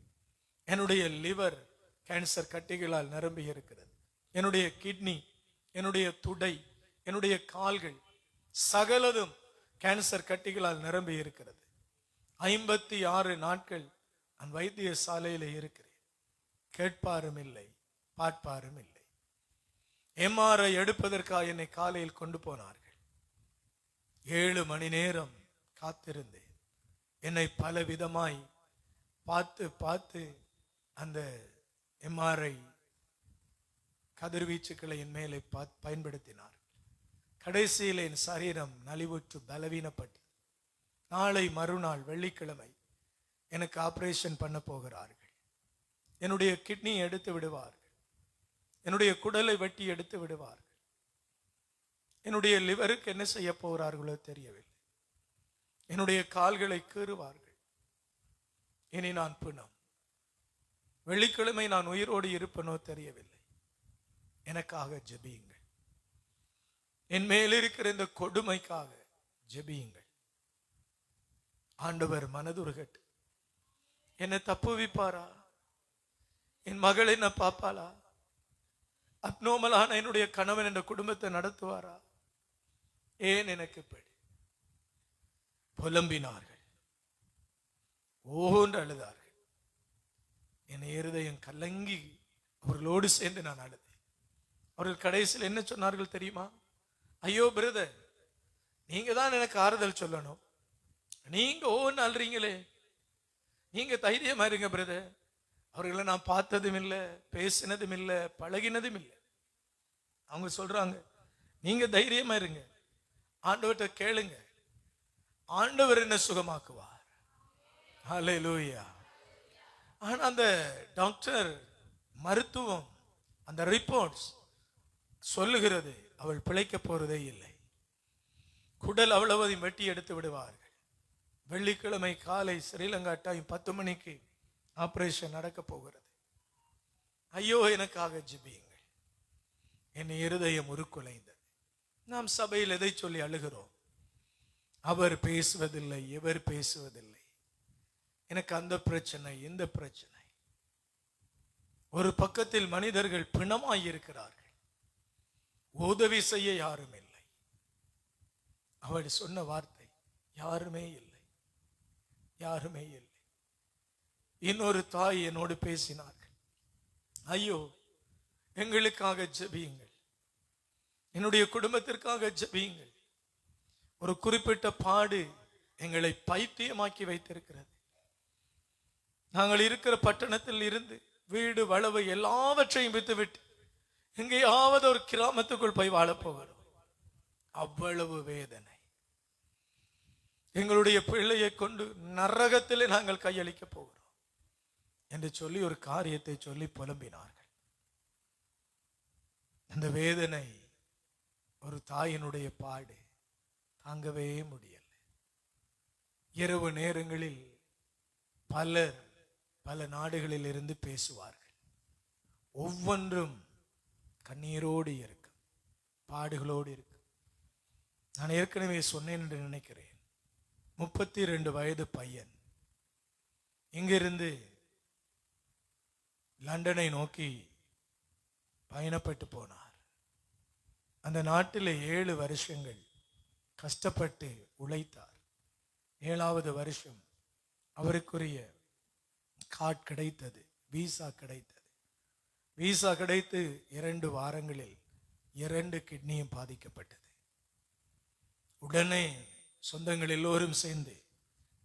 என்னுடைய லிவர் கேன்சர் கட்டிகளால் நிரம்பி இருக்கிறது. என்னுடைய கிட்னி, என்னுடைய துடை, என்னுடைய கால்கள் சகலதும் கேன்சர் கட்டிகளால் நிரம்பி இருக்கிறது. 56 நாட்கள் நான் வைத்தியசாலையில் இருக்கிறேன். கேட்பாரும் இல்லை, பார்ப்பாரும் இல்லை. MRI எடுப்பதற்காக என்னை காலையில் கொண்டு போனார்கள். 7 மணி நேரம் காத்திருந்தேன். என்னை பல விதமாய் பார்த்து பார்த்து அந்த MRI கதிர்வீச்சுக்களை என் மேலே பயன்படுத்தினார். கடைசியில் என் சரீரம் நலிவுற்று பலவீனப்பட்டு, நாளை மறுநாள் வெள்ளிக்கிழமை எனக்கு ஆபரேஷன் பண்ண போகிறார்கள். என்னுடைய கிட்னி எடுத்து விடுவார்கள், என்னுடைய குடலை வெட்டி எடுத்து விடுவார்கள், என்னுடைய லிவருக்கு என்ன செய்ய போகிறார்களோ தெரியவில்லை. என்னுடைய கால்களை கீறுவார்கள். இனி நான் பிணம். வெள்ளிக்கிழமை நான் உயிரோடு இருப்பனோ தெரியவில்லை. எனக்காக ஜெபியுங்கள். என் மேல் இருக்கிற இந்த கொடுமைக்காக ஜெபியுங்கள். ஆண்டவர் மனதுருகட்டு என்னை தப்புவிப்பாரா? என் மகள் என்ன பாப்பாளா? அப்னோமலான என்னுடைய கணவன் என்ற குடும்பத்தை நடத்துவாரா? ஏன் எனக்கு இப்படி? புலம்பினார்கள், ஓன்று அழுதார்கள். என் இருதயம் கலங்கி அவர்களோடு சேர்ந்து நான் அழுதேன். அவர்கள் கடைசியில் என்ன சொன்னார்கள் தெரியுமா? ஐயோ பிரதர், நீங்க தான் எனக்கு ஆறுதல் சொல்லணும். நீங்க ஓன்னு அழுறீங்களே, நீங்க தைரியமா இருங்க பிரதர். அவர்களை நான் பார்த்ததும் இல்லை, பேசினதும் இல்லை, பழகினதும் இல்லை. அவங்க சொல்றாங்க, நீங்க தைரியமா இருங்க, ஆண்டவர்கிட்ட கேளுங்க, ஆண்டவர் என்ன சுகமாக்குவார். ஹல்லேலூயா. ஆனா அந்த டாக்டர், மருத்துவம், அந்த ரிப்போர்ட்ஸ் சொல்லுகிறது அவள் பிழைக்க போறதே இல்லை. குடல் அவ்வளவையும் வெட்டி எடுத்து விடுவார்கள். வெள்ளிக்கிழமை காலை ஸ்ரீலங்கா டைம் 10 மணிக்கு ஆபரேஷன் நடக்க போகிறது. ஐயோ எனக்காக ஜெபியுங்கள். என் இருதயம் உருக்குலைந்தது. நாம் சபையில் எதை சொல்லி அழுகிறோம்? அவர் பேசுவதில்லை, இவர் பேசுவதில்லை, எனக்கு அந்த பிரச்சனை, இந்த பிரச்சனை. ஒரு பக்கத்தில் மனிதர்கள் பிணமாய் இருக்கிறார்கள், உதவி செய்ய யாரும் இல்லை. அவள் சொன்ன வார்த்தை, யாருமே இல்லை, யாருமே இல்லை. இன்னொரு தாய் என்னோடு பேசினார்கள், ஐயோ எங்களுக்காக ஜெபியுங்கள், என்னுடைய குடும்பத்திற்காக ஜெபியுங்கள். ஒரு குறிப்பிட்ட பாடு எங்களை பைத்தியமாக்கி வைத்திருக்கிறது. நாங்கள் இருக்கிற பட்டணத்தில் இருந்து வீடு வளவு எல்லாவற்றையும் விட்டுவிட்டு எங்கேயாவது ஒரு கிராமத்துக்குள் போய் வாழப்போகிறோம். அவ்வளவு வேதனை. எங்களுடைய பிள்ளையை கொண்டு நரகத்திலே நாங்கள் கையளிக்க போகிறோம் என்று சொல்லி ஒரு காரியத்தை சொல்லி புலம்பினார்கள். அந்த வேதனை, ஒரு தாயினுடைய பாடு தாங்கவே முடியல. இரவு நேரங்களில் பலர் பல நாடுகளில் இருந்து பேசுவார்கள். ஒவ்வொன்றும் கண்ணீரோடு இருக்கும், பாடுகளோடு இருக்கும். நான் ஏற்கனவே சொன்னேன் என்று நினைக்கிறேன். 32 வயது பையன் இங்கிருந்து லண்டனை நோக்கி பயணப்பட்டு போனார். அந்த நாட்டில் 7 வருஷங்கள் கஷ்டப்பட்டு உழைத்தார். 7வது வருஷம் அவருக்குரிய கார்டு கிடைத்தது, விசா கிடைத்தது. விசா கிடைத்து 2 வாரங்களில் 2 கிட்னியும் பாதிக்கப்பட்டது. உடனே சொந்தங்கள் எல்லோரும் சேர்ந்து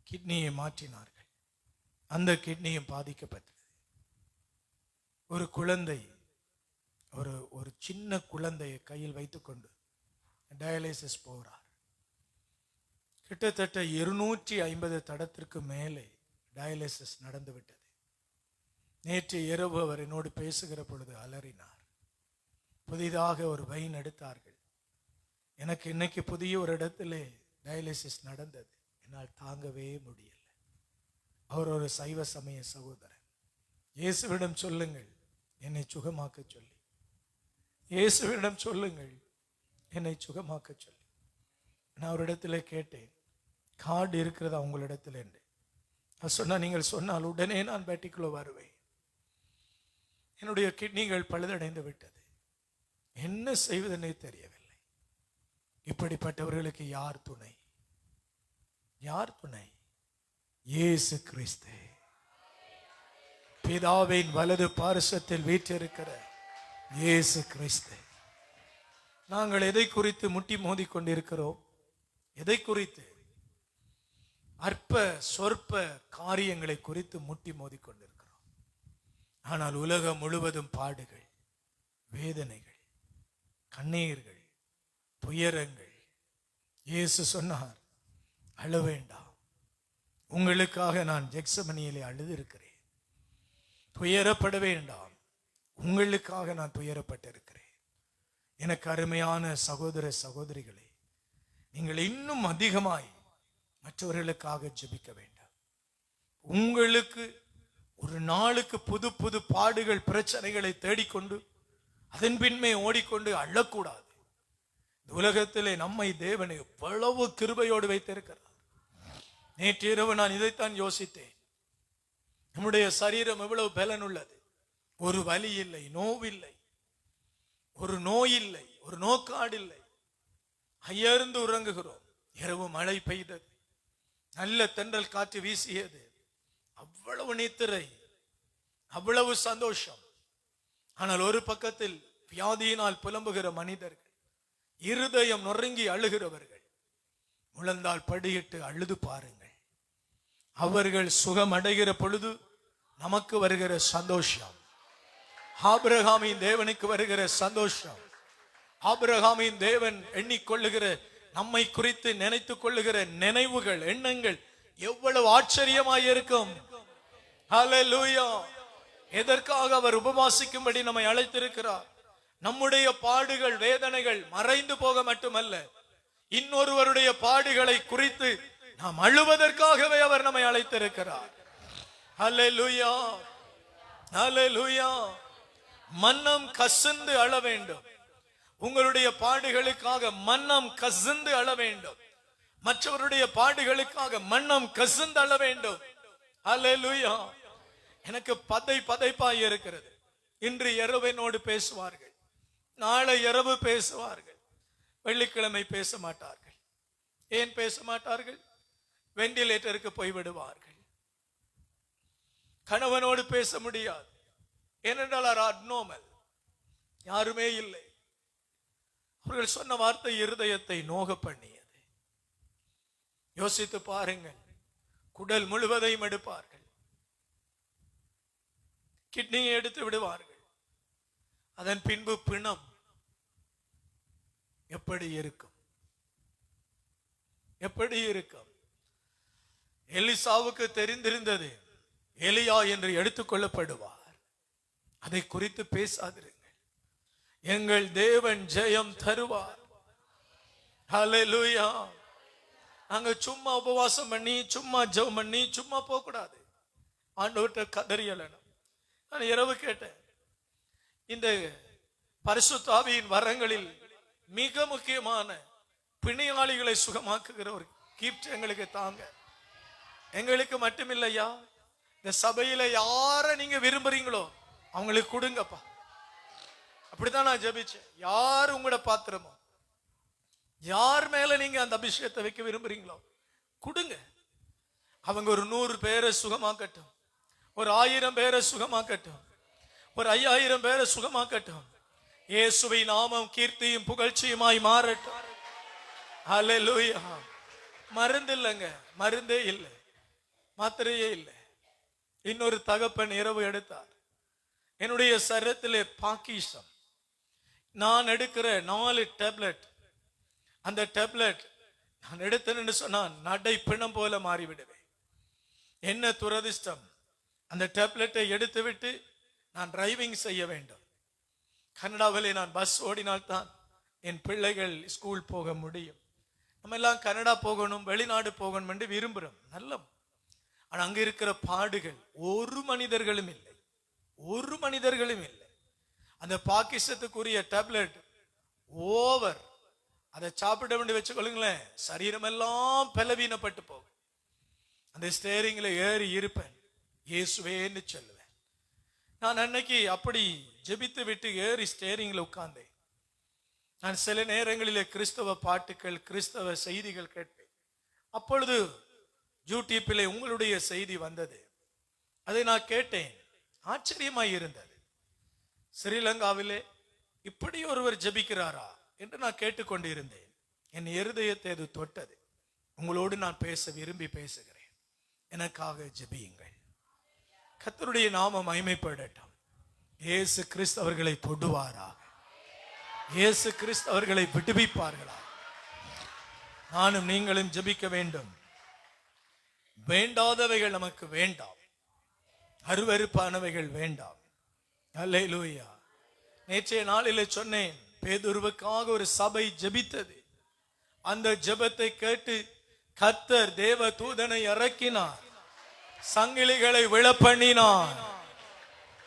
கிட்னியை மாற்றினார்கள். அந்த கிட்னியும் பாதிக்கப்பட்டது. ஒரு குழந்தை, ஒரு சின்ன குழந்தையை கையில் வைத்துக்கொண்டு டயாலிசிஸ் போகிறார். கிட்டத்தட்ட 250 தடத்திற்கு மேலே டயாலிசிஸ் நடந்துவிட்டது. நேற்று இரவு அவர் என்னோடு பேசுகிற பொழுது அலறினார். புதிதாக ஒரு வைன் எடுத்தார்கள். எனக்கு இன்னைக்கு புதிய ஒரு இடத்திலே டயாலிசிஸ் நடந்தது, என்னால் தாங்கவே முடியல. அவர் ஒரு சைவ சமய சகோதரன். இயேசுவிடம் சொல்லுங்கள் என்னை சுகமாக்க சொல்லி, இயேசுவிடம் சொல்லுங்கள் என்னை சுகமாக்க சொல்லி. நான் ஒரு இடத்துல கேட்டேன், கார்டு இருக்கிறதா உங்களிடத்தில் என்று. சொன்னா, நீங்கள் சொன்னால் உடனே நான் பேட்டிக்குள்ள வருவேன். என்னுடைய கிட்னிகள் பழுதடைந்து விட்டது, என்ன செய்வதென்னே தெரியவில்லை. இப்படிப்பட்டவர்களுக்கு யார் துணை? யார் துணை? இயேசு கிறிஸ்து, பிதாவின் வலது பார்சத்தில் வீற்றிருக்கிற இயேசு கிறிஸ்து. நாங்கள் எதை குறித்து முட்டி மோதி கொண்டிருக்கிறோம்? எதை குறித்து? அற்ப சொற்ப காரியங்களை குறித்து முட்டி மோதி கொண்டிருக்கிறோம். ஆனால் உலகம் முழுவதும் பாடுகள், வேதனைகள், கண்ணீர்கள், துயரங்கள். இயேசு சொன்னார், அழ வேண்டாம், உங்களுக்காக நான் ஜெக்சமனியிலே அழுது இருக்கிறேன். துயரப்பட வேண்டாம், உங்களுக்காக நான் துயரப்பட்டிருக்கிறேன். எனக்கு அருமையான சகோதர சகோதரிகளே, நீங்கள் இன்னும் அதிகமாய் மற்றவர்களுக்காக ஜெபிக்க வேண்டாம். உங்களுக்கு ஒரு நாளுக்கு புது புது பாடுகள், பிரச்சனைகளை தேடிக்கொண்டு அதன் பின்மே ஓடிக்கொண்டு அழக்கூடாது. உலகத்திலே நம்மை தேவன் எவ்வளவு கிருபையோடு வைத்திருக்கிறார். நேற்று இரவு நான் இதைத்தான் யோசித்தேன். நம்முடைய சரீரம் எவ்வளவு பலன் உள்ளது. ஒரு வலி இல்லை, நோவில்லை, ஒரு நோய் இல்லை, ஒரு நோக்காடு இல்லை. அயர்ந்து உறங்குகிறோம். இரவு மழை பெய்தது, நல்ல தென்றல் காற்று வீசியது. அவ்வளவு நித்திரை, அவ்வளவு சந்தோஷம். ஆனால் ஒரு பக்கத்தில் வியாதியினால் புலம்புகிற மனிதர்கள், இருதயம் நொறுங்கி அழுகிறவர்கள், முழந்தால் படியிட்டு அழுது பாருங்கள். அவர்கள் சுகம் அடைகிற பொழுது நமக்கு வருகிற சந்தோஷம், ஆபிரகாமின் தேவனுக்கு வருகிற சந்தோஷம், ஆபிரகாமின் தேவன் எண்ணிக்கொள்ளுகிற, நம்மை குறித்து நினைத்துக் கொள்ளுகிற நினைவுகள், எண்ணங்கள் எவ்வளவு ஆச்சரியமாய் இருக்கும். ஹல்லேலூயா. எதற்காக அவர் உபவாசிக்கும்படி நம்மை அழைத்திருக்கிறார்? நம்முடைய பாடுகள், வேதனைகள் மறைந்து போக மட்டுமல்ல, இன்னொருவருடைய பாடுகளை குறித்து நாம் அழுவதற்காகவே அவர் நம்மை அழைத்திருக்கிறார். ஹல்லேலூயா, ஹல்லேலூயா. மன்னம் கசிந்து அழ வேண்டும். உங்களுடைய பாடுகளுக்காக மன்னம் கசிந்து அழ வேண்டும். மற்றவருடைய பாடுகளுக்காக மன்னம் கசிந்து அழ வேண்டும். ஹல்லேலூயா. எனக்கு பதைப்பாய் இருக்கிறது. இன்று இரவு என்னோடு பேசுவார்கள், நாளை இரவு பேசுவார்கள், வெள்ளிக்கிழமை பேச மாட்டார்கள். ஏன் பேச மாட்டார்கள்? வெண்டிலேட்டருக்கு போய்விடுவார்கள். கணவனோடு பேச முடியாது, ஏனென்றால் அப்நார்மல், யாருமே இல்லை. அவர்கள் சொன்ன வார்த்தை இருதயத்தை நோக பண்ணியது. யோசித்து பாருங்கள். குடல் முழுவதையும் எடுப்பார்கள், கிட்னியை எடுத்து விடுவார்கள். அதன் பின்பு பிணம் எப்படி இருக்கும்? எப்படி இருக்கும்? எலிசாவுக்கு தெரிந்திருந்தது, எலியா என்று எடுத்துக் கொள்ளப்படுவார். அதை குறித்து பேசாதிருங்கள். எங்கள் தேவன் ஜெயம் தருவார். ஹல்லேலூயா. நாங்க சும்மா உபவாசம் பண்ணி, சும்மா ஜெபம் பண்ணி, சும்மா போக கூடாது. ஆண்டவர்கிட்ட கதறியலணும். நான் இரவு கேட்டேன், இந்த பரிசுத்த ஆவியின் வரங்களில் மிக முக்கியமான பிணியாளிகளை சுகமாக்குகிற ஒரு கிஃப்ட் எங்களுக்கு தாங்க. எங்களுக்கு மட்டுமில்லையா, இந்த சபையில யார நீங்க விரும்புறீங்களோ அவங்களுக்கு கொடுங்கப்பா. அப்படித்தான் நான் ஜெபிச்சேன். யார் உங்களோட பாத்திரமோ, யார் மேல நீங்க அந்த அபிஷேகத்தை வைக்க விரும்புறீங்களோ கொடுங்க. அவங்க ஒரு 100 பேரை சுகமாக்கட்டும், ஒரு 1000 பேரை சுகமாக்கட்டும், ஒரு 5000 பேரை சுகமாக்கட்டும். இயேசுவை நாமம் கீர்த்தியும் புகழ்ச்சியுமாய் மாறட்டும். ஹல்லேலூயா. மருந்து இல்லைங்க, மருந்தே இல்லை, மாத்திரையே இல்லை. இன்னொரு தகப்பன் இரவு எடுத்தார். என்னுடைய சரீரத்திலே பாக்கிசம். நான் எடுக்கிற 4 டேப்லெட், அந்த டேப்லெட் நான் எடுத்தேன்னு சொன்னான் நடை பிணம் போல மாறிவிடுவேன். என்ன துரதிஷ்டம்! அந்த டேப்லெட்டை எடுத்து விட்டு நான் டிரைவிங் செய்ய வேண்டும். கனடாவிலே நான் பஸ் ஓடினால்தான் என் பிள்ளைகள் ஸ்கூல் போக முடியும். நம்ம எல்லாம் கனடா போகணும், வெளிநாடு போகணும் என்று விரும்புகிறோம். நல்ல, ஆனால் அங்க இருக்கிற பாடுகள் ஒரு மனிதர்களும் இல்லை, ஒரு மனிதர்களும் இல்லை. அந்த பாக்கிசத்துக்குரிய டேப்லெட் ஓவர், அதை சாப்பிட வேண்டி வச்சுக்கொள்ளுங்களேன், சரீரமெல்லாம் பலவீனப்பட்டு போகும். அந்த ஸ்டேரிங்ல ஏறி இருப்பேன், இயேசுவேன்னு சொல்லுவேன். நான் அன்னைக்கு அப்படி ஜெபித்து விட்டு ஏறி ஸ்டேரிங்ல உட்கார்ந்தேன். நான் சில நேரங்களிலே கிறிஸ்தவ பாட்டுகள், கிறிஸ்தவ செய்திகள் கேட்பேன். அப்பொழுது யூடியூப்பிலே உங்களுடைய செய்தி வந்தது. அதை நான் கேட்டேன், ஆச்சரியமாய் இருந்தது. ஸ்ரீலங்காவிலே இப்படி ஒருவர் ஜெபிக்கிறாரா என்று நான் கேட்டுக்கொண்டு இருந்தேன். என் இருதயத்தை அது தொட்டது. உங்களோடு நான் பேச விரும்பி பேசுகிறேன். எனக்காக ஜெபியுங்கள். கர்த்தருடைய நாமம் மகிமைப்படட்டும். இயேசு கிறிஸ்து அவர்களை தொடுவாராக, இயேசு கிறிஸ்து அவர்களை விடுவிப்பார்களா. நானும் நீங்களும் ஜெபிக்க வேண்டும். வேண்டாதவைகள் நமக்கு வேண்டாம், அருவருப்பானவைகள் வேண்டாம். அல்லேலூயா. நேற்றைய நாளிலே சொன்னேன், பேதுருவுக்காக ஒரு சபை ஜெபித்தது. அந்த ஜெபத்தை கேட்டு கர்த்தர் தேவ தூதனை இறக்கினார், சங்கிலிகளை விழப்பண்ணினார்.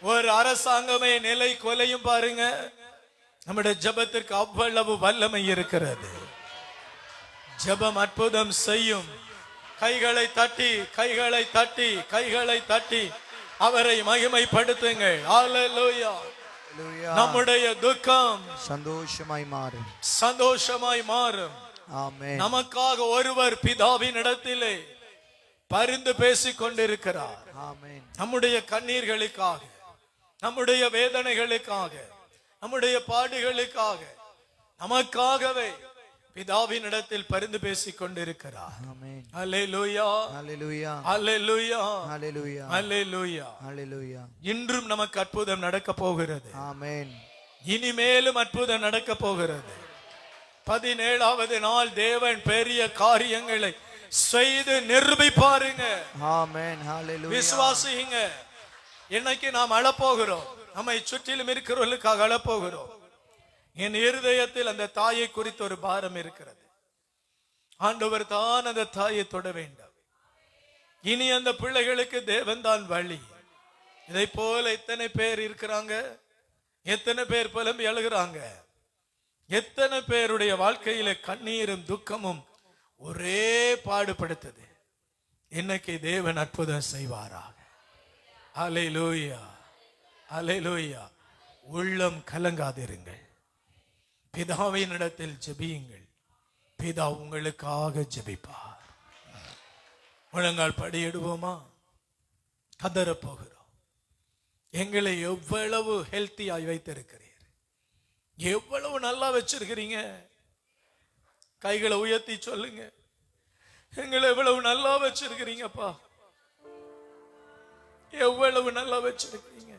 ஒரு அரசாங்கமே நிலை கொலையும் பாருங்க. நம்முடைய ஜெபத்திற்கு அவ்வளவு வல்லமை இருக்கிறது. ஜெபம் அற்புதம் செய்யும். கைகளை தட்டி, கைகளை தட்டி, கைகளை தட்டி அவரை மகிமைப்படுத்துங்கள். ஹalleluya. நம்முடைய துக்கம் சந்தோஷமாய் மாறும். சந்தோஷமாய் மாறும். ஆமென். நமக்காக ஒருவர் பிதாவின் இடத்திலே பரிந்து பேசிக் கொண்டிருக்கிறார். ஆமென். நம்முடைய கண்ணீர்களுக்காக, நம்முடைய வேதனைகளுக்காக, நம்முடைய பாடுகளுக்காக, நமக்காகவே பிதாவின் இடத்தில் பரிந்து பேசிக் கொண்டிருக்கிறார். ஆமென். அல்லேலூயா, அல்லேலூயா, அல்லேலூயா, அல்லேலூயா, அல்லேலூயா. அல்லேலூயா. இன்றும் நமக்கு அற்புதம் நடக்க போகிறது. ஆமென். இனிமேலும் அற்புதம் நடக்க போகிறது. 17வது நாள் தேவன் பெரிய காரியங்களை செய்து நிரூபிப்பாருங்க. ஆமென். ஹalleluya. விசுவாசிங்க. இன்னைக்கு நாம் அழப்போகிறோம். நம்மை சுற்றிலும் இருக்கிறவர்களுக்காக அழப்போகிறோம். என் இருதயத்தில் அந்த தாயை குறித்து ஒரு பாரம் இருக்கிறது. ஆண்டவர் தான் அந்த தாயை தொட வேண்டும். இனி அந்த பிள்ளைகளுக்கு தேவன் தான் வழி. இதை போல எத்தனை பேர் இருக்கிறாங்க, எத்தனை பேர் புலம்பி அழுகிறாங்க, எத்தனை பேருடைய வாழ்க்கையில கண்ணீரும் துக்கமும் ஒரே பாடுபடுத்தது. இன்னைக்கு தேவன் அற்புதம் செய்வாராக. அல்லேலூயா, அல்லேலூயா. உள்ளம் கலங்காதிருங்கள். பிதாவின் இடத்தில் ஜெபியுங்கள். பிதா உங்களுக்காக ஜெபிப்பார். முழங்கால் படியிடுவோமா? கதற போகிறோம். எங்களை எவ்வளவு ஹெல்த்தியாய் வைத்திருக்கிறீர், எவ்வளவு நல்லா வச்சிருக்கிறீங்க. கைகளை உயர்த்தி சொல்லுங்க, எங்களை எவ்வளவு நல்லா வச்சிருக்கிறீங்கப்பா, எவ்வளவு நல்லா வச்சிருக்கிறீங்க.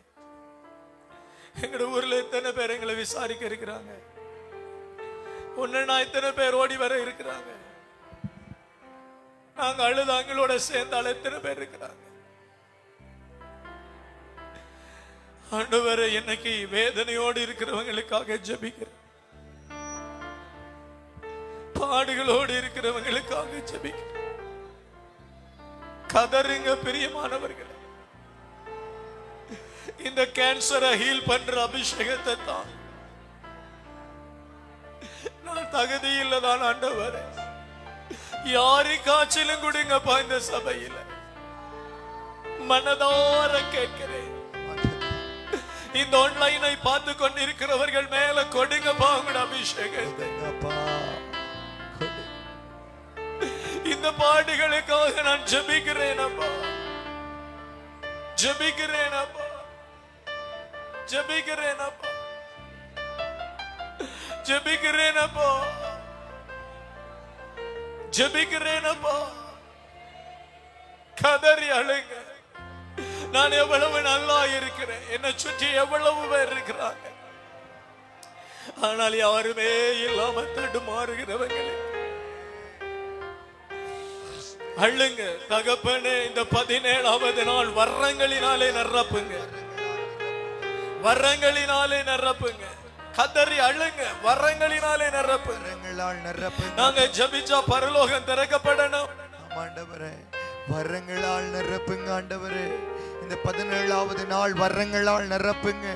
எங்க ஊர்ல எத்தனை பேர் எங்களை விசாரிக்க இருக்கிறாங்க. ஒன்னா எத்தனை பேர் ஓடி வர இருக்கிறாங்க. நாங்க அழுதாங்களோட சேர்ந்தால் எத்தனை பேர் இருக்கிறாங்க. ஆண்டவரே, இன்னைக்கு வேதனையோடு இருக்கிறவங்களுக்காக ஜெபிக்கிறேன். பாடுகளோடு இருக்கிறவங்களுக்காக ஜெபிக்கிறேன். கதறுங்க பிரியமானவர்களே. இந்த கேன்சரை ஹீல் பண்ற அபிஷேகத்தை தான் நான் தகுதி இல்லதான் ஆண்டவரே. யாரு காய்ச்சலும் கொடுங்கப்பா. இந்த சபையில மனதார கேட்கிறேன். இந்த ஆன்லைனை பார்த்து கொண்டிருக்கிறவர்கள் மேல கொடுங்கப்பா உங்களோட அபிஷேகத்தை. இந்த பாடுகளுக்காக நான் ஜெபிக்கிறேன் அப்பா, ஜெபிக்கிறேன் அப்பா, ஜெபிக்கிறேன் அப்பா, ஜெபிக்கிறேன் அப்பா, ஜெபிக்கிறேன் அப்பா. கதறி அழுங்க. நான் எவ்வளவு நல்லா இருக்கிறேன், என்னை சுற்றி எவ்வளவு பேர் இருக்கிறாங்க, ஆனால் யாருமே இல்லாம தடுமாறுகிறவங்களே அழுங்க. தகப்பனே, இந்த 17வது நாள் வரங்களினாலே நிரப்புங்க, வரங்களினாலே நிரப்புங்க. கதறி அழுங்க, வரங்களினாலே நிரப்புங்க. நாங்க ஜெபிச்சா பரலோகம் திறக்கப்படணும். ஆண்டவரே, வரங்களால் நிரப்புங்க ஆண்டவரே. இந்த 17வது நாள் வரங்களால் நிரப்புங்க.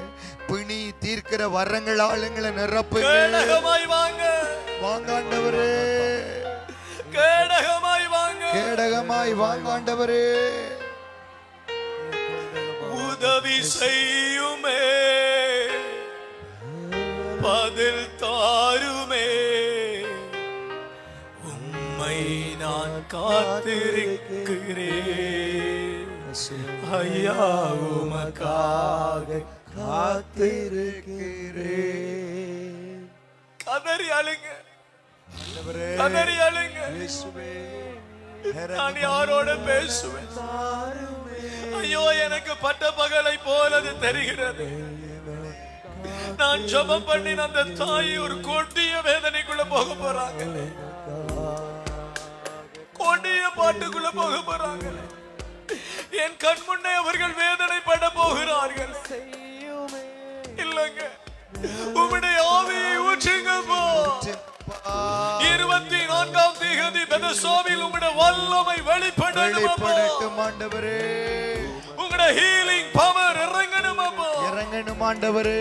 பிணி தீர்க்கிற வரங்களால் எங்களை நிரப்புங்க. கேடகமாய் வாங்க, வாங்க ஆண்டவரே. கேடகமாய் வாங்க, கேடகமாய் வாங்க ஆண்டவரே. உதவி செய்யுமே, பதில் தாருமே, உம்மை நான் காத்திருக்கிறேன் ஐயா, உமக்காக காத்திருக்கிறேன். கதறி அழுங்க, கதறி அழுங்க. நான் யாரோட பேசுவேன்? ஐயோ, எனக்கு பட்ட பகலை போலது தெரிகிறது. நான் ஜெபம் பண்ணி அந்த தாய் ஒரு கொடிய வேதனைக்குள்ள போக போறாங்க, கொடிய பாட்டுக்குள்ள போக போறாங்க. என் கண் முன்னே அவர்கள் வேதனைப்பட போகிறார்கள். இல்லங்க, உம்முடைய ஆவியை ஊற்றுங்க. 24ஆம் தேதி பெதெஸ்தாவில் உம்முடைய வல்லமை வெளிப்படட்டும் ஆண்டவரே. உம்முடைய ஹீலிங் பவர் இறங்கணும் அப்பா, இறங்கணும் ஆண்டவரே.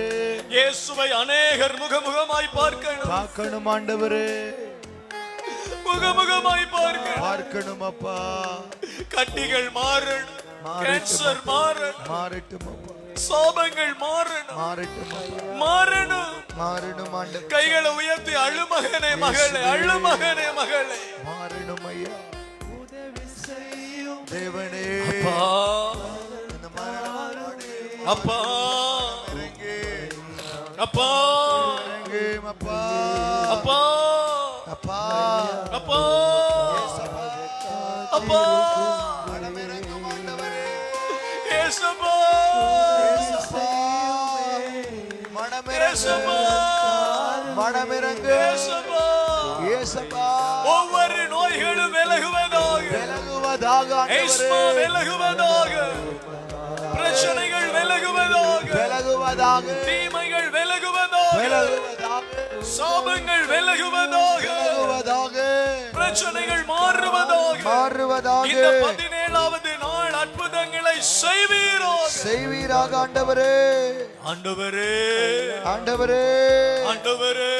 இயேசுவை அநேகர் முகமுகமாய் பார்க்கணும் ஆண்டவரே, முகமுகமாய் பார்க்கணும் அப்பா. கட்டிகள் மாறணும், கேன்சர் மாறணும், மாறட்டும் அப்பா. சாபங்கள் மாறணும், மாறட்டும் அப்பா. மாறணும். மாறணும் ஆண்டவரே. கைகளை உயர்த்தி அழு மகனே மகளே, அழு மகனே மகளே. மாறணும் ஐயா. தேவனே அப்பா இந்த மரணம் அப்பா அப்பா அப்பா அப்பா அப்பா அப்பா அப்பா மனமிரங்கும் ஆண்டவரே. ஏசப்பா ஏசப்பா மனமிரங்கு மனமிரங்கு ஏசப்பா ஏசப்பா. ஒவ்வொரு நோய்களும் விலகுவதாக, விலகுவதாக ஏஸ்மா ஆண்டவரே. விலகுவதாக, பிரச்சனைகள் விலகுவதாக, விலகுவதாக தீமைகள் விலகுவதாக, விலகுவதாக சாபங்கள் விலகுவதாக, விலகுவதாக பிரச்சனைகள் மாறுவதாக. மாறுவதாக இந்த 17வது நாள் அற்புதங்களை செய்வீராக. செய்வீராக ஆண்டவரே. ஆண்டவரே ஆண்டவரே ஆண்டவரே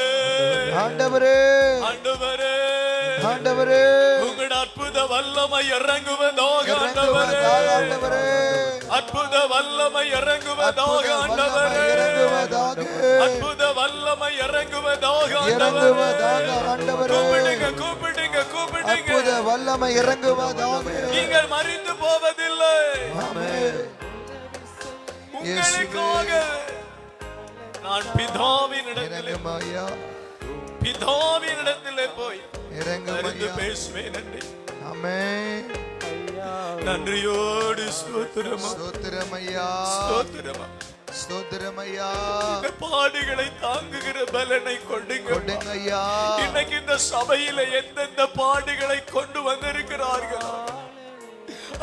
ஆண்டவரே ஆண்டவரே ஆண்டவரே உங்களுடைய அற்புத வல்லமை இறங்குவதாக ஆண்டவரே. இறங்குவதாக ஆண்டவரே. அற்புத வல்லமை இறங்குவதாக ஆண்டவரே. இறங்குவதாக அற்புத வல்லமை இறங்குவதாக இறங்குவதாக ஆண்டவரே. ஆண்டவரே. கூப்பிடுங்க கூப்பிடுங்க கூப்பிடுங்க. அற்புத வல்லமை இறங்குவதாக. நீங்கள் மறித்து போவதில்லை. ஆமென். உங்களுக்காக நான் பிதாவினிடத்திலே இறங்கும் ஐயா. பிதாவினிடத்திலே போய் இறங்கும் மறித்து ஐயா. பேசுவேன். நன்றி ஆமென். நன்றியோடு ஸ்தோத்திரம் ஸ்தோத்திரம் ஐயா. ஸ்தோத்திரம். ஸ்தோத்திரம் ஐயா. இந்த பாடுகளை தாங்குகிற பலனை கொடுங்க கொடுங்க ஐயா. இன்னைக்கு இந்த சபையில எந்தெந்த பாடுகளை கொண்டு வந்திருக்கிறார்களோ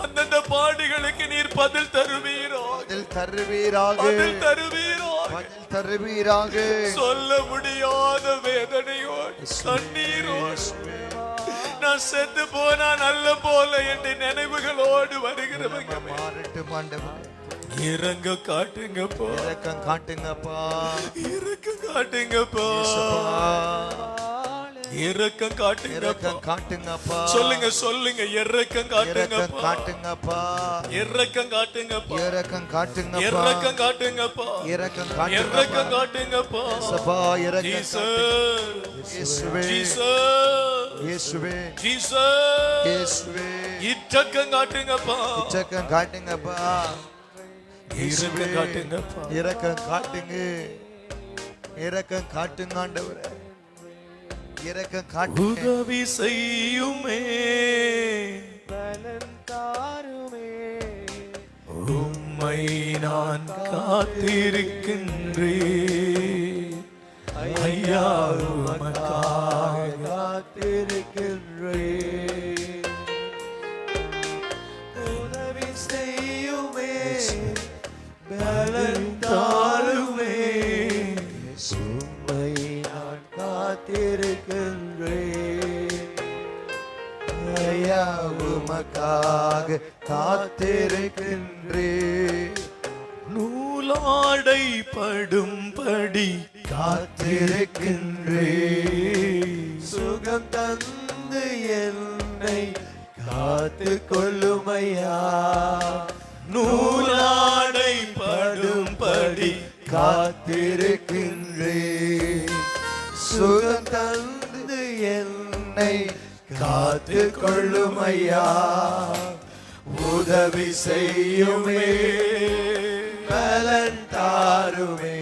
அந்தந்த பாடுகளுக்கு நீர் பதில் தருவீரோ, பதில் தருவீராக. பதில் தருவீரோ. பதில் தருவீராக. சொல்ல முடியாத வேதனையோடு கண்ணீரோடு நான் செத்து போனா நல்ல போல என்று நினைவுகளோடு வருகிறவங்க மாறட்டும் ஆண்டவரே. இறங்க காட்டுங்கப்பா, இரக்கம் காட்டுங்கப்பா. இறக்க காட்டுங்கப்பா, இறக்கம் காட்டுங்கப்பா. இரக்கம் காட்டுங்கப்பா. சொல்லுங்க சொல்லுங்க இறக்கம் இரக்கம் காட்டுங்கப்பா, காட்டுங்கப்பா. இறக்கம் காட்டுங்கப்பா, இரக்கம் காட்டுங்கப்பா. இறக்கம் காட்டுங்கப்பா, இரக்கம் இறக்கம் காட்டுங்கப்பா. காட்டுங்கப்பா. சபா இரக்கம் ஜீசஸ் இயேசுவே. ஜீசஸ் இயேசுவே. ஜீசஸ் இயேசுவே. இரக்கம் காட்டுங்கப்பா, இரக்கம் காட்டுங்கப்பா. இயேசுவே. இரக்கம் காட்டுங்கப்பா. இரக்கம் காட்டுங்க. இரக்கம் காட்டுங்க ஆண்டவரே. இரக்கம் காட்டுங்க. உதவி செய்யுமே உம்மை நான் காத்திருக்கின்றேன் ஐயா, உமக்காக காத்திருக்கின்றேன். உதவி செய்யுமே பலன் தாருமே. உம்மை நான் காத்திருக்கின்றேன். ஐயா உமக்காக காத்திருக்கின்றேன். நூலாடை படும்படி காத்திருக்கின்றேன். சுகம் தந்து என்னை காத்து கொள்ளுமையா. நூலாடை படும்படி காத்திருக்கின்றேன். சுகம் தந்து என்னை காத்து கொள்ளுமையா. உதவி செய்யுமே பலன் தாருமே.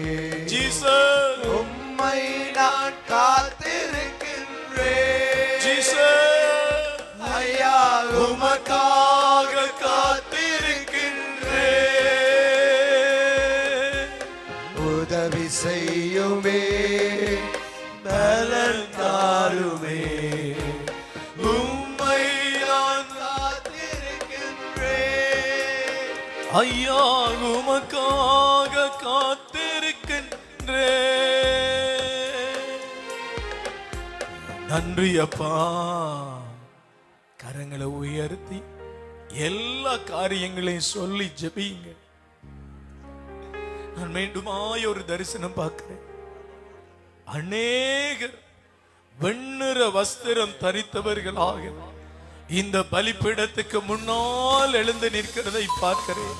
ஜீசஸ் உம்மை நான் காத்திருக்கின்றேன். ஜீசஸ் ஐயா உமக்காக காத்திருக்கின்றேன். உதவி செய்யுமே பலன் தாருமே. உம்மை நான் காத்திருக்கின்றேன். ஐயா உமக்காக காத்திருக்கின்றேன். நன்றி அப்பா. கரங்களை உயர்த்தி எல்லா காரியங்களையும் சொல்லி ஜெபிங்க. நான் மீண்டுமாய் ஒரு தரிசனம் பார்க்கிறேன். அநேகர் வெண்ணிற வஸ்திரம் தரித்தவர்களாக இந்த பலிபீடத்துக்கு முன்னால் எழுந்து நிற்கிறதை பார்க்கிறேன்.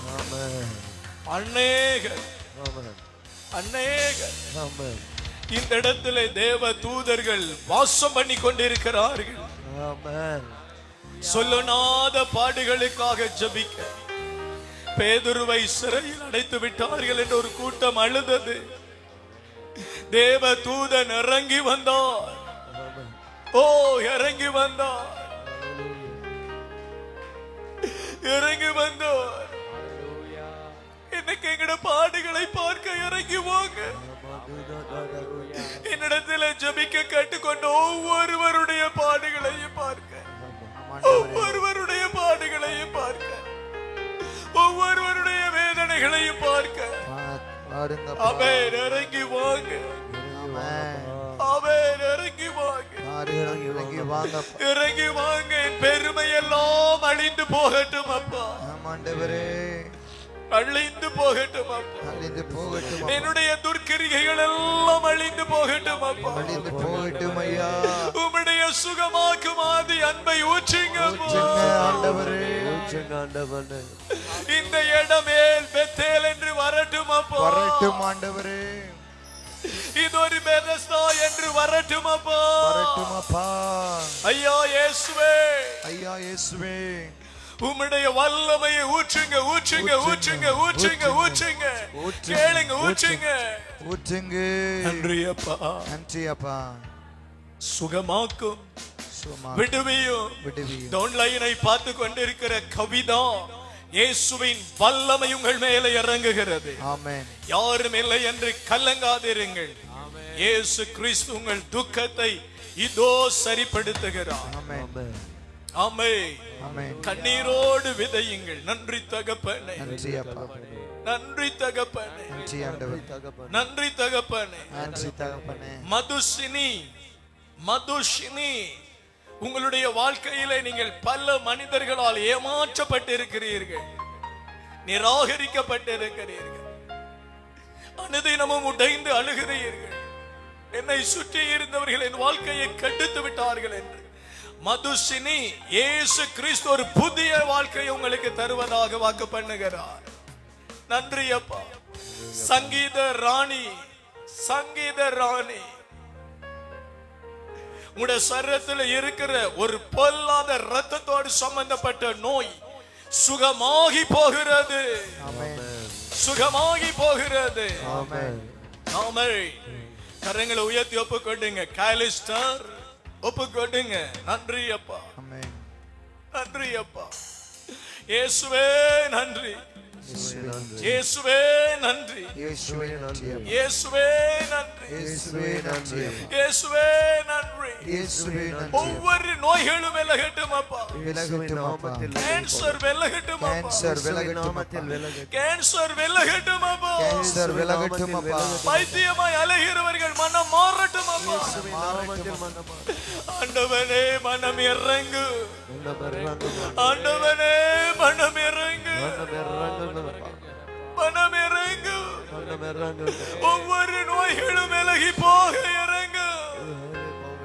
அநேகர் இந்த இடத்துல தேவ தூதர்கள் வாசம் பண்ணி கொண்டிருக்கிறார்கள். சொல்லனாத பாடுகளுக்காக ஜெபிக்க பேதுருவை சிறையில் அடைத்து விட்டார்கள் என்று ஒரு கூட்டம் அழுதது. தேவ தூதன் இறங்கி வந்தார். ஓ, இறங்கி வந்தார், இறங்கி வந்தார். இன்னைக்கு எங்கட பாடுகளை பார்க்க இறங்கி வாங்க. என்னிடத்தில் ஜெபிக்க கேட்டுக்கொண்ட ஒவ்வொருவருடைய பாடுகளையும் பார்க்க, ஒவ்வொருவருடைய பாடுகளையும் பார்க்க, ஒவ்வொருவருடைய வேதனைகளையும் பார்க்க ஆமென். இறங்கி வாங்க, ஆமென். இறங்கி வாங்க, இறங்கி வாங்க. என் பெருமை எல்லாம் அழிந்து போகட்டும் அப்பா. அழிந்து போகட்டும் அப்பா. என்னுடைய துர்க்கிரிகைகள் எல்லாம் அழிந்து போகட்டும் அப்பா. உம்முடைய சுகமாக்கும் ஆதி அன்பை ஊற்றுங்க இந்த இடமேல் பெத்தேல் என்று வரட்டும் அப்பா. வரட்டும் ஆண்டவரே. இது ஒரு பெதஸ்தா என்று வரட்டும் அப்பா. வரட்டும் அப்பா. ஐயா இயேசுவே, ஐயா இயேசுவே, உம்முடைய வல்லமையை ஊற்றுங்க, ஊற்றுங்க, ஊற்றுங்க, ஊற்றுங்க, ஊற்றுங்க. கேளுங்க, ஊற்றுங்க, ஊற்றுங்க. நன்றி அப்பா, நன்றி அப்பா. சுகமாக்கும், விடுவியும். டவுன்லைனை பார்த்து கொண்டிருக்கிற கவிதா, இயேசுவின் வல்லமை உங்கள் மேலே இறங்குகிறது. ஆமென். யாரும் இல்லை என்று கலங்காதிருங்கள். இயேசு கிறிஸ்து உங்கள் துக்கத்தை இதோ சரிப்படுத்துகிறார். ஆமென். ஆமென். கண்ணீரோடு விதையுங்கள். நன்றி தகப்பனே, நன்றி அப்பா. நன்றி தகப்பனே, நன்றி ஆண்டவரே. நன்றி தகப்பனே. நன்றி தகப்பனே. மதுஷினி, மதுஷினி, உங்களுடைய வாழ்க்கையிலே நீங்கள் பல மனிதர்களால் ஏமாற்றப்பட்டு இருக்கிறீர்கள், நிராகரிக்கப்பட்டிருக்கிறீர்கள், அனுதினமும் உடைந்து அழுகிறீர்கள். என்னை சுற்றி இருந்தவர்கள் என் வாழ்க்கையை கெடுத்து விட்டார்கள் என்று. மதுஷினி, இயேசு கிறிஸ்து ஒரு புதிய வாழ்க்கையை உங்களுக்கு தருவதாக வாக்கு பண்ணுகிறார். நன்றி அப்பா. சங்கீத ராணி, சங்கீத ராணி, உங்களுடைய சரீரத்தில் இருக்கிற ஒரு பொல்லாத இரத்தத்தோடு சம்பந்தப்பட்ட நோய் சுகமாகி போகிறது. சுகமாகி போகிறது. ஆமென். கரங்களை உயர்த்தி ஒப்புக்கொடுங்க. காலிஸ்டர் ஒப்புக்கொடுங்க. நன்றி அப்பா, நன்றி அப்பா. இயேசுவே நன்றி, இயேசுவே நன்றி, இயேசுவே நன்றி, இயேசுவே நன்றி, இயேசுவே நன்றி, இயேசுவே நன்றி. இயேசுவே நன்றி. ஒவ்வொரு நோய்களும் விலகட்டும் அப்பா. விலகட்டும் அப்பா. கேன்சர் விலகட்டும் அப்பா. கேன்சர் விலகட்டும் அப்பா. கேன்சர் விலகட்டும் அப்பா. கேன்சர் விலகட்டும் அப்பா. பைத்தியமாய் அலைகிறவர்கள் மனம் மாறட்டும் அப்பா. ஆண்டவனே மனம் இறங்கு, ஆண்டவனே மனம் இறங்கு, மனம் இறங்கு. ஒவ்வொரு நோய்களும் விலகி போக இறங்கு.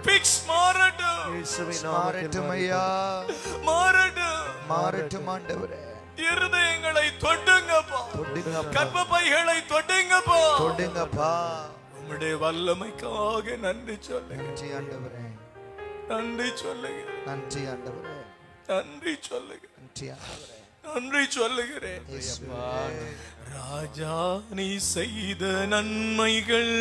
பிக்ஸ் மாறட்டும், மாறட்டும் ஐயா, மாறட்டும், மாறட்டும் ஆண்டவரே. இருதயங்களை தொடுங்கப்பா, கர்ப்பப்பைகளை தொடுங்கப்பா, தொடுங்கப்பா. உம்முடைய வல்லமைக்காக நன்றி சொல்லுங்க. நன்றி ஆண்டவரே, நன்றி சொல்லுங்க. நன்றி ஆண்டவரே, நன்றி சொல்லுங்க. நன்றி ஆண்டவரே, நன்றி சொல்லுகிறேன். ராஜா நீ செய்த நன்மைகள்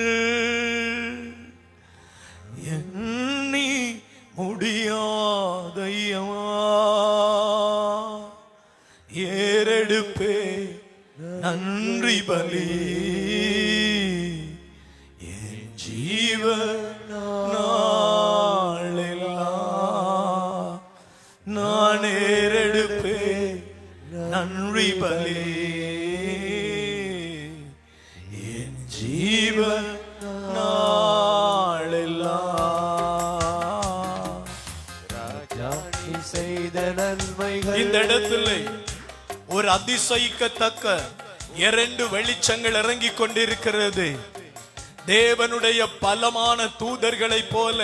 எண்ணி முடியாதையா, ஏறெடுப்பே நன்றி பலி, என் ஜீவனாளெல்லாம் நான் ஏறெடுப்பே நன்றி பலி, என் ஜீவனாளெல்லாம். செய்த நன்மைகள். இந்த இடத்துல ஒரு அதிசயிக்கத்தக்க இரண்டு வெளிச்சங்கள் இறங்கி கொண்டிருக்கிறது. தேவனுடைய பலமான தூதர்களை போல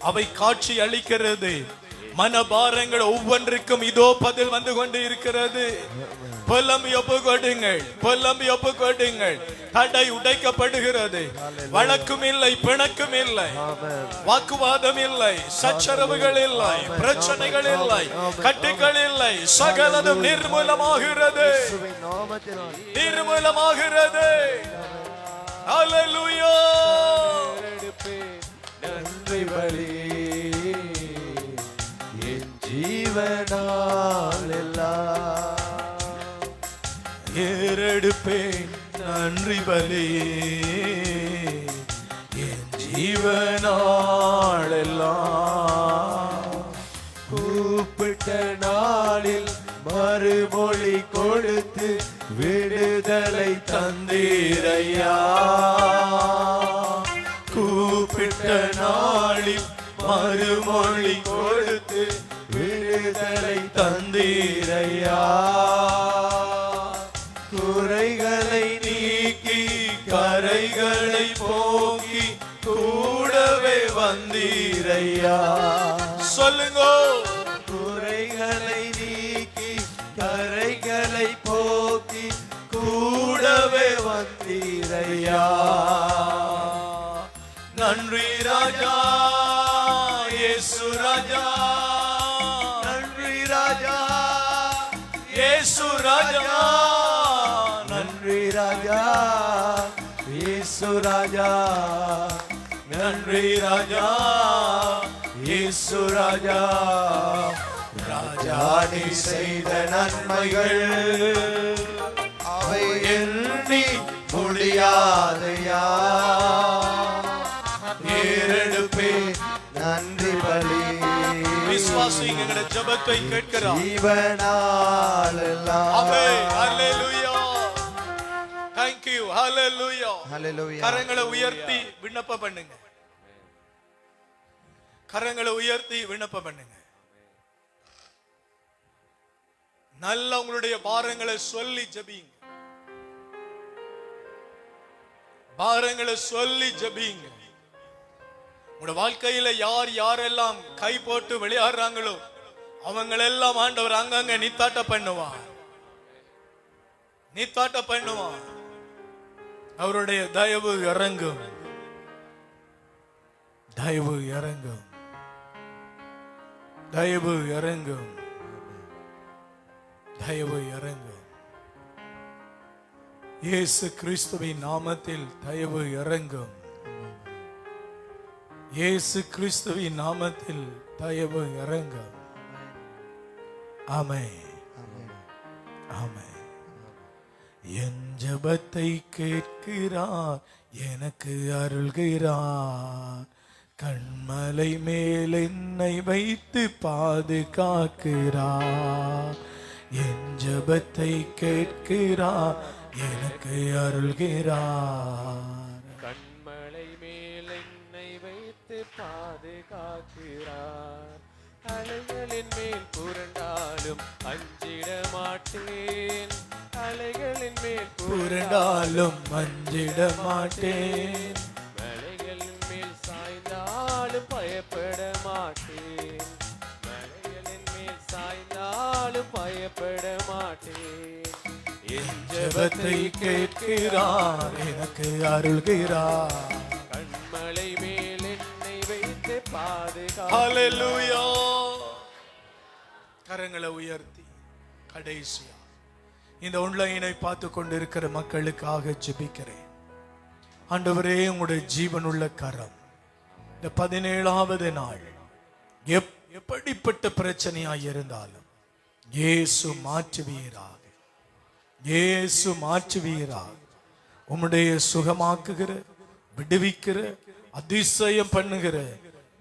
அவை காட்சி அளிக்கிறது. மனபாரங்கள் ஒவ்வொன்றுக்கும் இதோ பதில் வந்து கொண்டு இருக்கிறது. புலம்பி ஒப்புக்கொடுங்கள், புலம்பி ஒப்புக்கொடுங்கள். தடை உடைக்கப்படுகிறது. வழக்கும் இல்லை, பிணக்கும் இல்லை, வாக்குவாதம் இல்லை, சச்சரவுகள் இல்லை, பிரச்சனைகள் இல்லை, கட்டுகள் இல்லை. சகலதும் நிர்மூலமாகிறது, நிர்மூலமாகிறது. ஹல்லேலூயா. நன்றி பலி என் ஜீவனால் எல்லாம் ஏறெடுப்பேன். நன்றி பலி என் ஜீவனால் எல்லாம். கூப்பிட்ட நாளில் மறுமொழி கொடுத்து விடுதலை தந்தீரையா. கூப்பிட்ட நாளில் மறுமொழி கொடுத்து விடுதலை தந்தீரையா. குறைகளை நீக்கி கரைகளை போக்கி கூடவே வந்தீரையா. சொல்லுங்க. குறைகளை நீக்கி கரைகளை போக்கி கூடவே வந்தீரையா. நன்றி ராஜா, இயேசு ராஜா. நன்றி ராஜா, இயேசு ராஜா. நன்றி ராஜா, இயேசு ராஜா. நன்றி ராஜா, இயேசு ராஜா. ராஜா நீ செய்த நன்மைகள் அவை எண்ணி முடியாதையா. ஏறெடுப்பே நன்றி பலி. விசுவாசிங்க, எங்களுடைய ஜெபத்தை கேட்கிறார். ஜீவனால் எல்லாம். ஆமென். ஹல்லேலூயா. Thank you. ஹல்லேலூயா. ஹல்லேலூயா. கரங்களை உயர்த்தி விண்ணப்பம் பண்ணுங்க. கரங்களை உயர்த்தி விண்ணப்பம் பண்ணுங்க. நல்ல உங்களுடைய பாரங்களை சொல்லி ஜெபிங்க. பாரங்களை சொல்லி ஜெபிங்க. உங்க வாழ்க்கையில யார் யாரெல்லாம் கை போட்டு விளையாடுறாங்களோ அவங்களெல்லாம் ஆண்டவர் அங்கங்க நித்தாட்ட பண்ணுவார், நித்தாட்ட பண்ணுவார். அவருடைய தயவு இறங்கும், தயவு இறங்கும், தயவு இறங்கும், தயவு இறங்கும். இயேசு கிறிஸ்துவின் நாமத்தில் தயவு இறங்கும். இயேசு கிறிஸ்துவின் நாமத்தில் தயவு இறங்கும். ஆமென், ஆமென். என் ஜெபத்தை கேட்கிறார், எனக்கு அருள்கிறார். கண்மலை மேல் என்னை வைத்து பாதுகாக்கிறார். என் ஜெபத்தை கேட்கிறார், எனக்கு அருள்கிறார். கண்மலை மேல் என்னை வைத்து பாதுகாக்கிறார். அலைகளின் மேல் புரண்டாலும் அஞ்சிட மாட்டேன். அலைகளின் மேல் புரண்டாலும் அஞ்சிட மாட்டேன். மலைகளின் மேல் சாய்ந்தாலும் பயப்பட மாட்டேன். மலைகளின் மேல் சாய்ந்தாலும் பயப்பட மாட்டேன். என் ஜெபத்தை கேட்கிறார், எனக்கு அருள்கிறார். கண்மலை மேல் என்னை வைத்து பாதுகாக்கிறார். ஹல்லேலூயா. கரங்களை உயர்த்தி கடைசியா இந்த ஆன்லைனை பார்த்து கொண்டிருக்கிற மக்களுக்காக ஜெபிக்கிறேன். ஆண்டவரே, உங்களுடைய ஜீவனுள்ள கரம் இந்த 17வது நாள் எப்படிப்பட்ட பிரச்சனையாய் இருந்தாலும் இயேசு மாற்றுவீராக, இயேசு மாற்றுவீராக. உம்முடைய சுகமாக்குகிற, விடுவிக்கிற, அதிசயம் பண்ணுகிற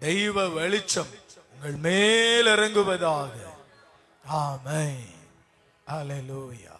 தெய்வ வெளிச்சம் உங்கள் மேல் இறங்குவதாக. ஆமென். ஹல்லேலூயா.